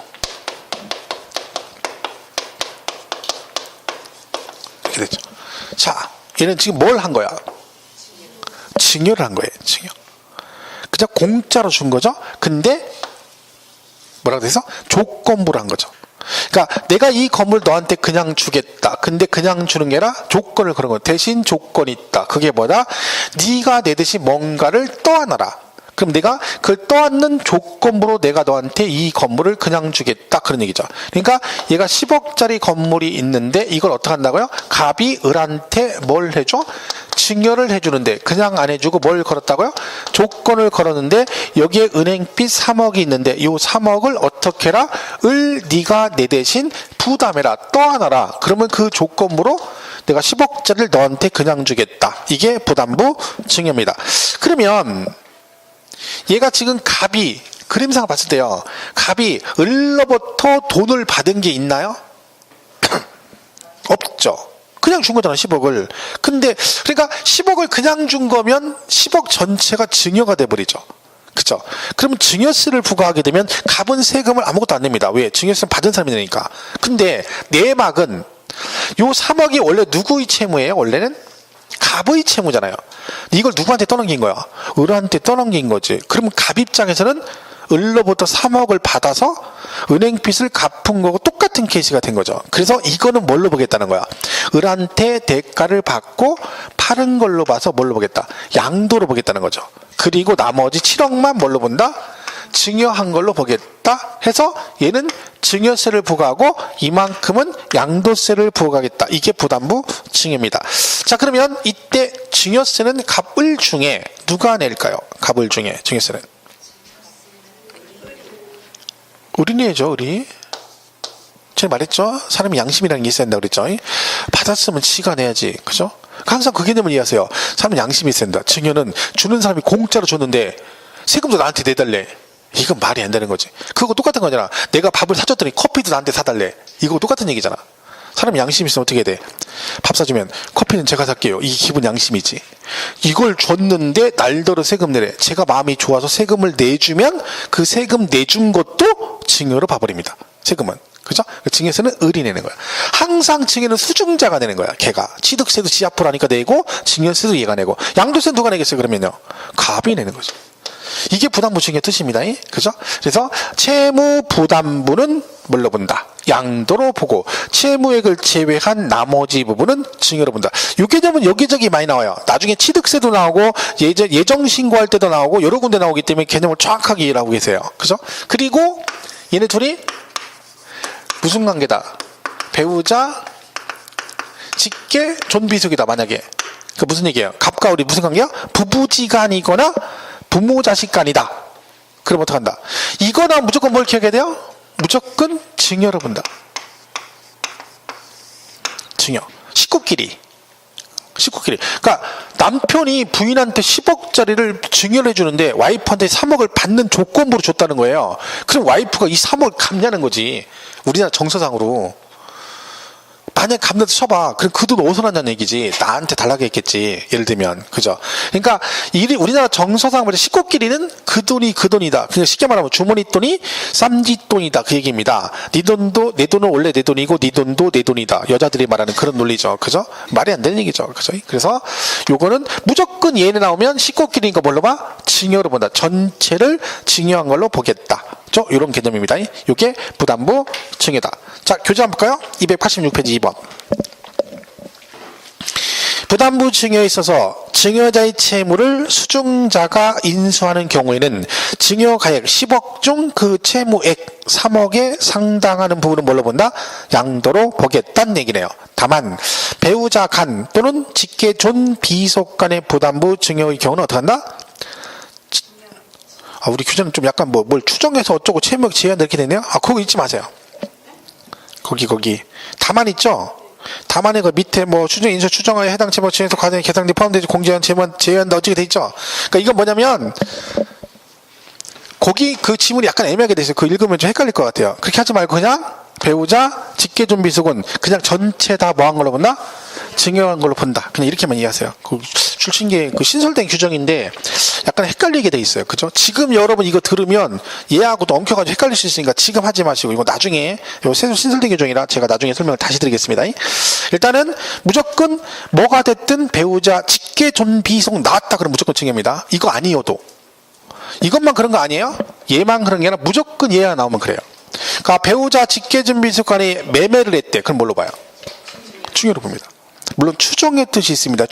이렇게 됐죠. 자, 얘는 지금 뭘 한 거야? 증여를 한 거예요. 증여. 그냥 공짜로 준 거죠. 근데 뭐라고 돼서 조건부를 한 거죠. 그러니까 내가 이 건물 너한테 그냥 주겠다. 근데 그냥 주는 게 아니라 조건을 그런 거. 대신 조건이 있다. 그게 뭐다? 네가 내 대신 뭔가를 떠안아라. 그럼 내가 그걸 떠안는 조건부로 내가 너한테 이 건물을 그냥 주겠다. 그런 얘기죠. 그러니까 얘가 10억짜리 건물이 있는데 이걸 어떻게 한다고요? 갑이 을한테 뭘 해줘? 증여를 해주는데 그냥 안 해주고 뭘 걸었다고요? 조건을 걸었는데 여기에 은행빚 3억이 있는데 이 3억을 어떻게 해라? 을 네가 내 대신 부담해라. 떠안아라. 그러면 그 조건부로 내가 10억짜리를 너한테 그냥 주겠다. 이게 부담부 증여입니다. 그러면 얘가 지금 갑이 그림상을 봤을 때요, 갑이 을로부터 돈을 받은 게 있나요? 없죠. 그냥 준 거잖아, 10억을. 근데 그러니까 10억을 그냥 준 거면 10억 전체가 증여가 돼버리죠. 그죠? 그러면 증여세를 부과하게 되면 갑은 세금을 아무것도 안 냅니다. 왜? 증여세는 받은 사람이 내니까. 근데 내막은 요 3억이 원래 누구의 채무예요? 원래는 갑의 채무잖아요. 이걸 누구한테 떠넘긴 거야? 을한테 떠넘긴 거지. 그러면 갑 입장에서는 을로부터 3억을 받아서 은행빚을 갚은 거고 똑같은 케이스가 된 거죠. 그래서 이거는 뭘로 보겠다는 거야? 을한테 대가를 받고 파는 걸로 봐서 뭘로 보겠다? 양도로 보겠다는 거죠. 그리고 나머지 7억만 뭘로 본다? 증여한 걸로 보겠다 해서 얘는 증여세를 부과하고 이만큼은 양도세를 부과하겠다. 이게 부담부 증여입니다. 자, 그러면 이때 증여세는 갑을 중에 누가 낼까요? 갑을 중에 증여세는 을이 내죠. 을이. 제가 말했죠. 사람이 양심이라는 게 있어야 된다고 그랬죠. 받았으면 지가 내야지. 그죠? 항상 그 개념을 이해하세요. 사람은 양심이 있어야 된다. 증여는 주는 사람이 공짜로 줬는데 세금도 나한테 내달래. 이건 말이 안 되는 거지. 그거 똑같은 거잖아. 내가 밥을 사줬더니 커피도 나한테 사달래. 이거 똑같은 얘기잖아. 사람이 양심이 있으면 어떻게 돼? 밥 사주면 커피는 제가 살게요. 이게 기본 양심이지. 이걸 줬는데 날더러 세금 내래. 제가 마음이 좋아서 세금을 내주면 그 세금 내준 것도 증여로 봐버립니다. 세금은. 그죠? 증여세는 을이 내는 거야. 항상 증여는 수중자가 내는 거야. 걔가. 취득세도 지 앞으로 하니까 내고 증여세도 얘가 내고. 양도세는 누가 내겠어요? 그러면요. 갑이 내는 거죠. 이게 부담부 증여 뜻입니다. 그죠? 그래서 채무 부담부는 뭘로 본다? 양도로 보고 채무액을 제외한 나머지 부분은 증여로 본다. 이 개념은 여기저기 많이 나와요. 나중에 취득세도 나오고 예정 신고할 때도 나오고 여러 군데 나오기 때문에 개념을 정확하게 이해하고 계세요. 그죠? 그리고 얘네 둘이 무슨 관계다? 배우자 직계 존비속이다. 만약에 그 무슨 얘기예요? 갑과 을이 무슨 관계야? 부부지간이거나 부모 자식 간이다. 그럼 어떡한다? 이거나 무조건 뭘 기억해야 돼요? 무조건 증여로 본다. 증여. 식구끼리. 그러니까 남편이 부인한테 10억짜리를 증여를 해주는데 와이프한테 3억을 받는 조건부로 줬다는 거예요. 그럼 와이프가 이 3억을 갚냐는 거지. 우리나라 정서상으로. 만약 갚는다 쳐봐. 그럼 그 돈 어디서 났냐는 얘기지. 나한테 달라고 했겠지. 예를 들면. 그죠? 그러니까 우리나라 정서상 말해 식구끼리는 그 돈이 그 돈이다. 그냥 쉽게 말하면 주머니 돈이 쌈지 돈이다. 그 얘기입니다. 네 돈도 내 돈은 원래 내 돈이고 네 돈도 내 돈이다. 여자들이 말하는 그런 논리죠. 그죠? 말이 안 되는 얘기죠. 그죠? 그래서 요거는 무조건 얘네 나오면 식구끼리니까 뭘로 봐? 증여로 본다. 전체를 증여한 걸로 보겠다. 이런 개념입니다. 이게 부담부 증여다. 자, 교재 한번 볼까요? 286페이지 2번. 부담부 증여에 있어서 증여자의 채무를 수중자가 인수하는 경우에는 증여가액 10억 중 그 채무액 3억에 상당하는 부분은 뭘로 본다? 양도로 보겠다는 얘기네요. 다만 배우자 간 또는 직계 존 비속 간의 부담부 증여의 경우는 어떻게 한다? 우리 규정은 좀 약간 뭘 추정해서 어쩌고 채무액 제한다 이렇게 되네요. 그거 잊지 마세요. 거기 다만 있죠. 다만에 그 밑에 추정 인수 추정하에 해당 채무 증여에서 과정에 계산된 포함되지 공제한 채무한 제한다 어떻게 돼 있죠. 그러니까 이건 뭐냐면 거기 그 지문이 약간 애매하게 돼 있어요. 그거 읽으면 좀 헷갈릴 것 같아요. 그렇게 하지 말고 그냥 배우자 직계존비속은 그냥 전체 다 뭐 한 걸로 본다? 증여한 걸로 본다. 그냥 이렇게만 이해하세요. 그 출신계 그 신설된 규정인데 약간 헷갈리게 돼 있어요. 그죠? 지금 여러분 이거 들으면 얘하고도 엉켜가지고 헷갈릴 수 있으니까 지금 하지 마시고 이거 나중에 요 신설된 규정이라 제가 나중에 설명을 다시 드리겠습니다. 일단은 무조건 뭐가 됐든 배우자 직계존비속 나왔다 그러면 무조건 증여입니다. 이거 아니어도 이것만 그런 거 아니에요? 얘만 그런 게 아니라 무조건 얘가 나오면 그래요. 그러니까 배우자 직계존비속 간에 매매를 했대. 그럼 뭘로 봐요? 증여로 봅니다. 물론 추정의 뜻이 있습니다.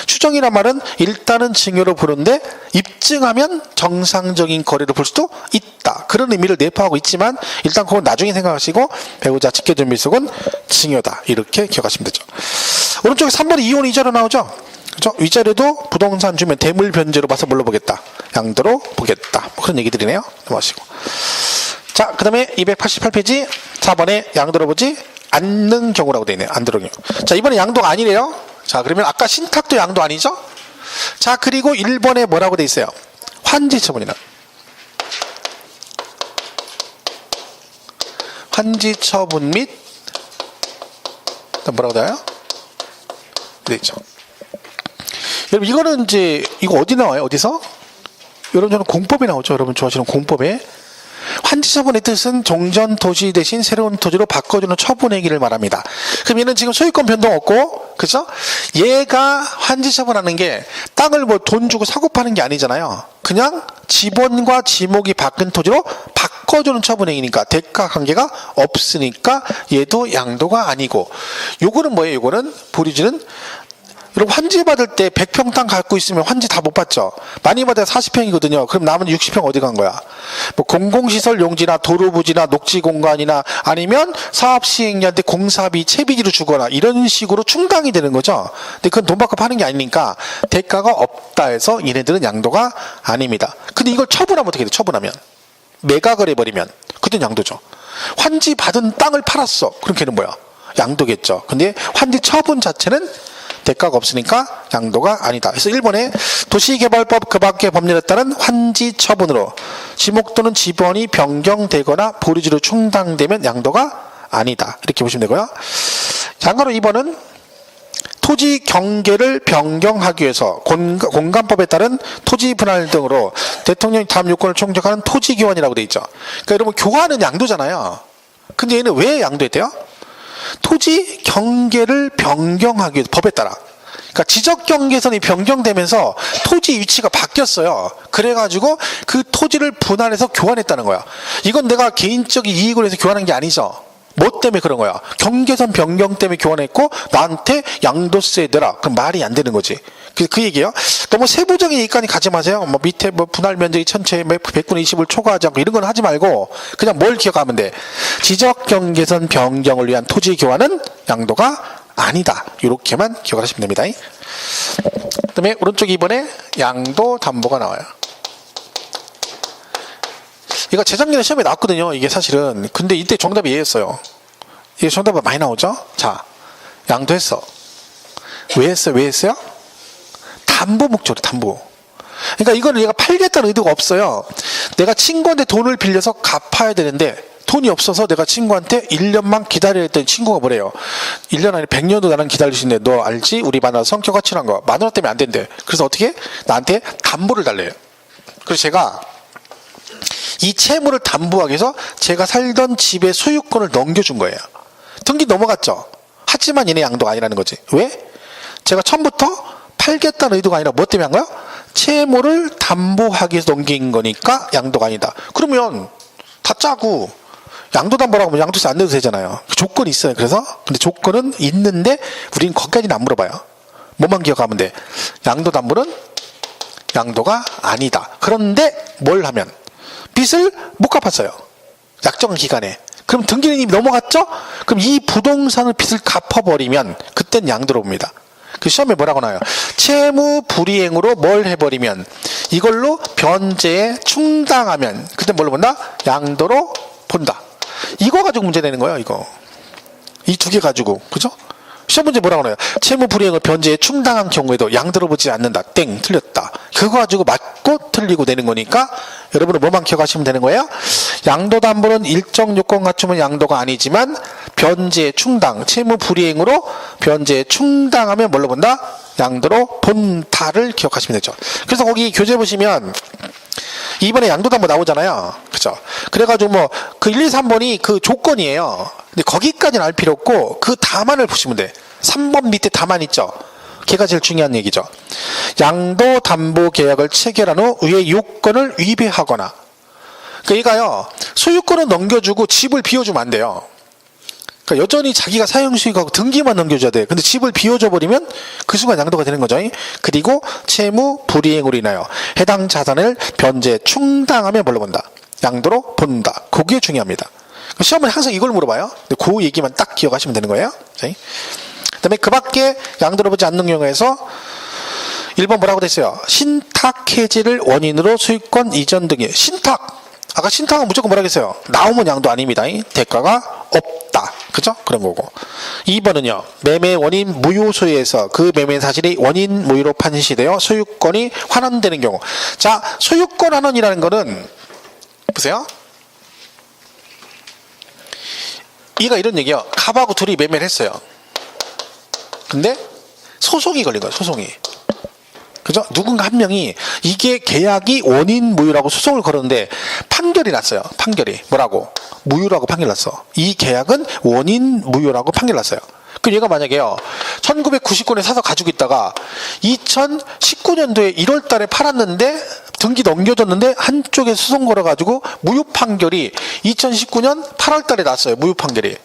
추정이란 말은 일단은 증여로 보는데 입증하면 정상적인 거래로 볼 수도 있다. 그런 의미를 내포하고 있지만 일단 그건 나중에 생각하시고 배우자 직계존비속은 증여다. 이렇게 기억하시면 되죠. 오른쪽에 3번에 이혼 이자로 나오죠. 그죠? 위자료도 부동산 주면 대물 변제로 봐서 뭘로 보겠다? 양도로 보겠다. 그런 얘기들이네요. 넘어가시고. 자, 그 다음에 288페이지 4번에 양도로 보지 않는 경우라고 되어 있네요. 안 들어요. 자, 이번에 양도가 아니래요. 자, 그러면 아까 신탁도 양도 아니죠? 자, 그리고 1번에 뭐라고 되어 있어요? 환지 처분이나. 환지 처분 및 뭐라고 돼요? 네, 있죠. 여러분 이거는 이제 이거 어디 나와요? 어디서? 여러분 저는 공법에 나오죠. 여러분 좋아하시는 공법에 환지 처분의 뜻은 종전 토지 대신 새로운 토지로 바꿔주는 처분 행위를 말합니다. 그럼 얘는 지금 소유권 변동 없고, 그죠? 얘가 환지 처분하는 게 땅을 뭐 돈 주고 사고 파는 게 아니잖아요. 그냥 지번과 지목이 바뀐 토지로 바꿔주는 처분 행위니까 대가 관계가 없으니까 얘도 양도가 아니고, 요거는 뭐예요? 요거는 보류지는 여러분 환지 받을 때 100평 땅 갖고 있으면 환지 다 못 받죠. 많이 받아야 40평이거든요. 그럼 남은 60평 어디 간 거야? 뭐 공공시설 용지나 도로 부지나 녹지 공간이나 아니면 사업 시행자한테 공사비 채비지로 주거나 이런 식으로 충당이 되는 거죠. 근데 그건 돈 받고 파는 게 아니니까 대가가 없다 해서 얘네들은 양도가 아닙니다. 근데 이걸 처분하면 어떻게 돼? 처분하면 매각을 해버리면 그땐 양도죠. 환지 받은 땅을 팔았어. 그럼 걔는 뭐야? 양도겠죠. 근데 환지 처분 자체는 대가가 없으니까 양도가 아니다. 그래서 일본의 도시개발법 그 밖의 법률에 따른 환지 처분으로 지목 또는 지번이 변경되거나 보류지로 충당되면 양도가 아니다. 이렇게 보시면 되고요. 참고로 2번은 토지 경계를 변경하기 위해서 공간법에 따른 토지 분할 등으로 대통령이 다음 요건을 충족하는 토지 교환이라고 돼 있죠. 그러니까 여러분 교환은 양도잖아요. 근데 얘는 왜 양도했대요? 토지 경계를 변경하기 위해서 법에 따라. 그러니까 지적 경계선이 변경되면서 토지 위치가 바뀌었어요. 그래가지고 그 토지를 분할해서 교환했다는 거야. 이건 내가 개인적인 이익을 위해서 교환한 게 아니죠. 뭐 때문에 그런 거야? 경계선 변경 때문에 교환했고 나한테 양도세 내라. 그럼 말이 안 되는 거지. 그 얘기예요. 너무 세부적인 얘기까지 가지 마세요. 뭐 밑에 뭐 분할 면적이 전체 100분의 20을 초과하지 않고 이런 건 하지 말고 그냥 뭘 기억하면 돼. 지적 경계선 변경을 위한 토지 교환은 양도가 아니다. 이렇게만 기억을 하시면 됩니다. 그 다음에 오른쪽 2번에 양도 담보가 나와요. 이거 재작년에 시험에 나왔거든요. 이게 사실은. 근데 이때 정답이 얘였어요. 이게 정답이 많이 나오죠. 자, 양도했어. 왜 했어요? 왜 했어요? 담보 목적으로 담보. 그러니까 이거는 얘가 팔겠다는 의도가 없어요. 내가 친구한테 돈을 빌려서 갚아야 되는데 돈이 없어서 내가 친구한테 1년만 기다려야 했더니 친구가 뭐래요? 1년 아니 100년도 나는 기다릴 수 있는데 너 알지? 우리 만나서 성격가 친한 거. 마누라 때문에 안 된대. 그래서 어떻게? 나한테 담보를 달래요. 그래서 제가 이 채무를 담보하기 위해서 제가 살던 집의 소유권을 넘겨준 거예요. 등기 넘어갔죠. 하지만 얘네 양도가 아니라는 거지. 왜? 제가 처음부터 팔겠다는 의도가 아니라 뭐 때문에 한 거야? 채무를 담보하기 위해서 넘긴 거니까 양도가 아니다. 그러면 다 짜고 양도담보라고 하면 양도세 안 내도 되잖아요. 조건이 있어요. 그래서 근데 조건은 있는데 우리는 거기까지는 안 물어봐요. 뭐만 기억하면 돼. 양도담보는 양도가 아니다. 그런데 뭘 하면 빚을 못 갚았어요. 약정 기간에. 그럼 등기는 이미 넘어갔죠? 그럼 이 부동산을 빚을 갚아버리면 그땐 양도로 봅니다. 그 시험에 뭐라고 나와요? 채무 불이행으로 뭘 해버리면 이걸로 변제에 충당하면 그때 뭘로 본다? 양도로 본다. 이거 가지고 문제 내는 거예요. 이거. 이 두 개 가지고. 그죠? 시험 문제 뭐라고 나와요? 채무 불이행을 변제에 충당한 경우에도 양도로 보지 않는다. 땡. 틀렸다. 그거 가지고 맞고 틀리고 내는 거니까 여러분은 뭐만 기억하시면 되는 거예요? 양도담보는 일정 요건 갖추면 양도가 아니지만 변제에 충당, 채무 불이행으로 변제에 충당하면 뭘로 본다? 양도로 본다를 기억하시면 되죠. 그래서 거기 교재 보시면 2번에 양도담보 나오잖아요. 그죠? 그래가지고 뭐 그 1, 2, 3번이 그 조건이에요. 근데 거기까지는 알 필요 없고 그 다만을 보시면 돼. 3번 밑에 다만 있죠. 걔가 제일 중요한 얘기죠. 양도담보 계약을 체결한 후 위의 요건을 위배하거나. 그러니까 얘가요. 소유권은 넘겨주고 집을 비워주면 안 돼요. 그러니까 여전히 자기가 사용수익하고 등기만 넘겨줘야 돼. 근데 집을 비워줘 버리면 그 순간 양도가 되는 거죠. 그리고 채무 불이행으로 인하여 해당 자산을 변제 충당하면 뭘로 본다? 양도로 본다. 그게 중요합니다. 시험은 항상 이걸 물어봐요. 근데 그 얘기만 딱 기억하시면 되는 거예요. 그 다음에 그 밖에 양도로 보지 않는 경우에서 1번 뭐라고 됐어요? 신탁 해지를 원인으로 소유권 이전 등의 신탁. 아까 신탁은 무조건 뭐라고 했어요? 나오면 양도 아닙니다. 대가가 없다. 그죠? 그런 거고. 2번은요. 매매 원인 무효소유에서 그 매매 사실이 원인 무효로 판시되어 소유권이 환원되는 경우. 자, 소유권 환원이라는 거는 보세요. 이가 이런 얘기야. 갑하고 둘이 매매를 했어요. 근데 소송이 걸린 거야. 소송이. 그죠? 누군가 한 명이 이게 계약이 원인 무효라고 소송을 걸었는데 판결이 났어요. 판결이 뭐라고? 무효라고 판결 났어. 이 계약은 원인 무효라고 판결 났어요. 그럼 얘가 만약에요 1999년에 사서 가지고 있다가 2019년도에 1월 달에 팔았는데 등기 넘겨줬는데 한쪽에 소송 걸어가지고 무효 판결이 2019년 8월 달에 났어요. 무효 판결이.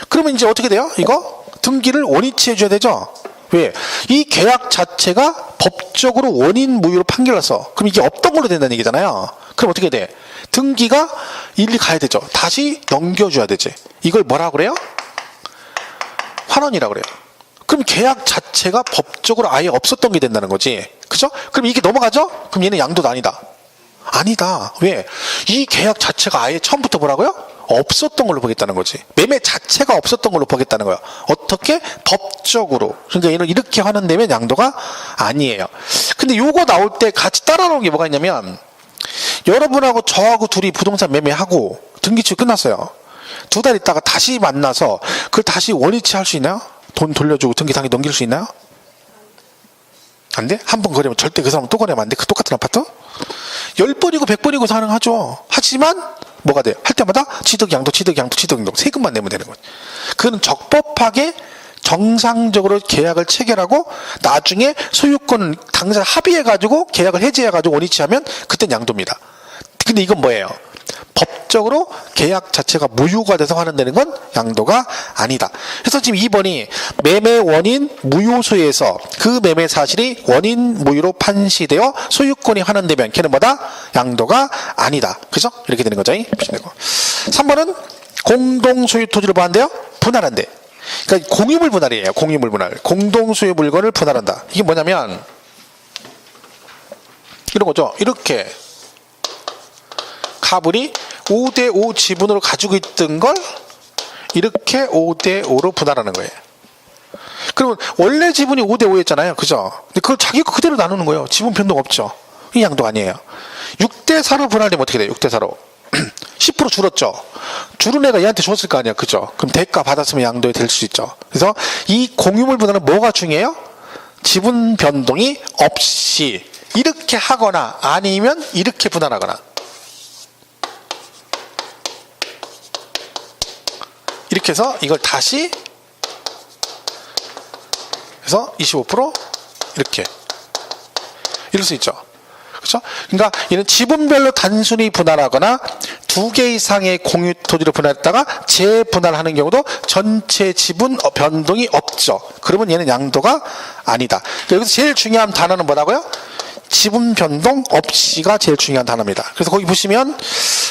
그러면 이제 어떻게 돼요? 이거 등기를 원위치 해줘야 되죠. 왜? 이 계약 자체가 법적으로 원인 무효로 판결 났어. 그럼 이게 없던 걸로 된다는 얘기잖아요. 그럼 어떻게 돼? 등기가 일리 가야 되죠. 다시 넘겨줘야 되지. 이걸 뭐라 그래요? 환원이라고 그래요. 그럼 계약 자체가 법적으로 아예 없었던 게 된다는 거지. 그죠? 그럼 이게 넘어가죠? 그럼 얘는 양도도 아니다. 아니다. 왜? 이 계약 자체가 아예 처음부터 뭐라고요? 없었던 걸로 보겠다는 거지. 매매 자체가 없었던 걸로 보겠다는 거야. 어떻게? 법적으로. 그러니까 얘는 이렇게 환원되면 양도가 아니에요. 근데 요거 나올 때 같이 따라 나오는 게 뭐가 있냐면 여러분하고 저하고 둘이 부동산 매매하고 등기치 끝났어요. 2달 있다가 다시 만나서 그걸 다시 원위치 할 수 있나요? 돈 돌려주고 등기 당일 넘길 수 있나요? 안 돼? 한 번 거래면 절대 그 사람은 또 거래하면 안 돼. 그 똑같은 아파트? 10번이고 100번이고 가능하죠. 하지만 뭐가 돼요? 할 때마다 취득, 양도, 취득, 양도, 취득, 양도 세금만 내면 되는 거예요. 그건 적법하게 정상적으로 계약을 체결하고 나중에 소유권 당사 합의해가지고 계약을 해지해가지고 원위치하면 그땐 양도입니다. 근데 이건 뭐예요? 법적으로 계약 자체가 무효가 돼서 환원되는 건 양도가 아니다. 그래서 지금 2번이 매매 원인 무효소에서 그 매매 사실이 원인 무효로 판시되어 소유권이 환원되면 걔는 뭐다? 양도가 아니다. 그죠? 이렇게 되는 거죠. 3번은 공동소유 토지를 뭐한대요? 분할한대. 그러니까 공유물 분할이에요. 공유물 분할. 공동소유 물건을 분할한다. 이게 뭐냐면 이런 거죠. 이렇게 가불이 5대5 지분으로 가지고 있던 걸 이렇게 5대5로 분할하는 거예요. 그러면 원래 지분이 5대5였잖아요. 그죠? 근데 그걸 자기 거 그대로 나누는 거예요. 지분 변동 없죠. 이 양도가 아니에요. 6대4로 분할되면 어떻게 돼요? 6대4로. 10% 줄었죠. 줄은 애가 얘한테 줬을 거 아니야. 그죠? 그럼 대가 받았으면 양도에 될 수 있죠. 그래서 이 공유물 분할은 뭐가 중요해요? 지분 변동이 없이 이렇게 하거나 아니면 이렇게 분할하거나. 이렇게 해서 이걸 다시 해서 25% 이렇게 이럴 수 있죠. 그렇죠? 그러니까 얘는 지분별로 단순히 분할하거나 2개 이상의 공유 토지를 분할했다가 재분할하는 경우도 전체 지분 변동이 없죠. 그러면 얘는 양도가 아니다. 여기서 제일 중요한 단어는 뭐라고요? 지분 변동 없이가 제일 중요한 단어입니다. 그래서 거기 보시면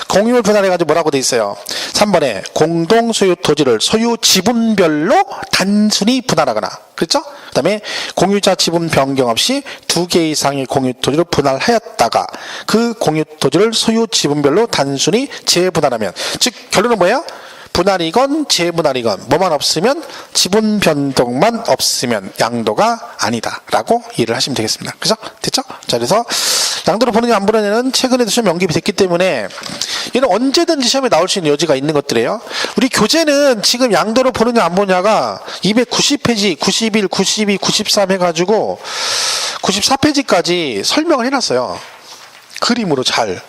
공유물 분할해가지고 뭐라고 돼 있어요? 3번에 공동소유 토지를 소유 지분별로 단순히 분할하거나, 그렇죠? 그 다음에 공유자 지분 변경 없이 2개 이상의 공유 토지를 분할하였다가 그 공유 토지를 소유 지분별로 단순히 재분할하면, 즉 결론은 뭐예요? 분할이건 재분할이건 뭐만 없으면 지분 변동만 없으면 양도가 아니다 라고 이해를 하시면 되겠습니다. 그죠? 됐죠? 자, 그래서 양도로 보느냐 안 보느냐는 최근에도 시험 연기이 됐기 때문에 얘는 언제든지 시험에 나올 수 있는 여지가 있는 것들이에요. 우리 교재는 지금 양도로 보느냐 안 보느냐가 290페이지 91, 92, 93 해가지고 94페이지까지 설명을 해놨어요. 그림으로 잘.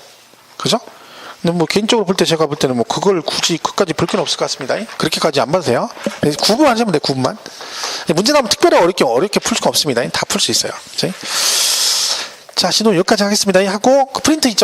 그죠? 근데 뭐 개인적으로 볼 때 제가 볼 때는 뭐 그걸 굳이 끝까지 볼 필요는 없을 것 같습니다. 그렇게까지 안 봐도 돼요. 9분만 하시면 돼요. 9분만. 문제 나오면 특별히 어렵게 풀 수가 없습니다. 다 풀 수 있어요. 자, 시도 여기까지 하겠습니다. 하고 그 프린트 있죠.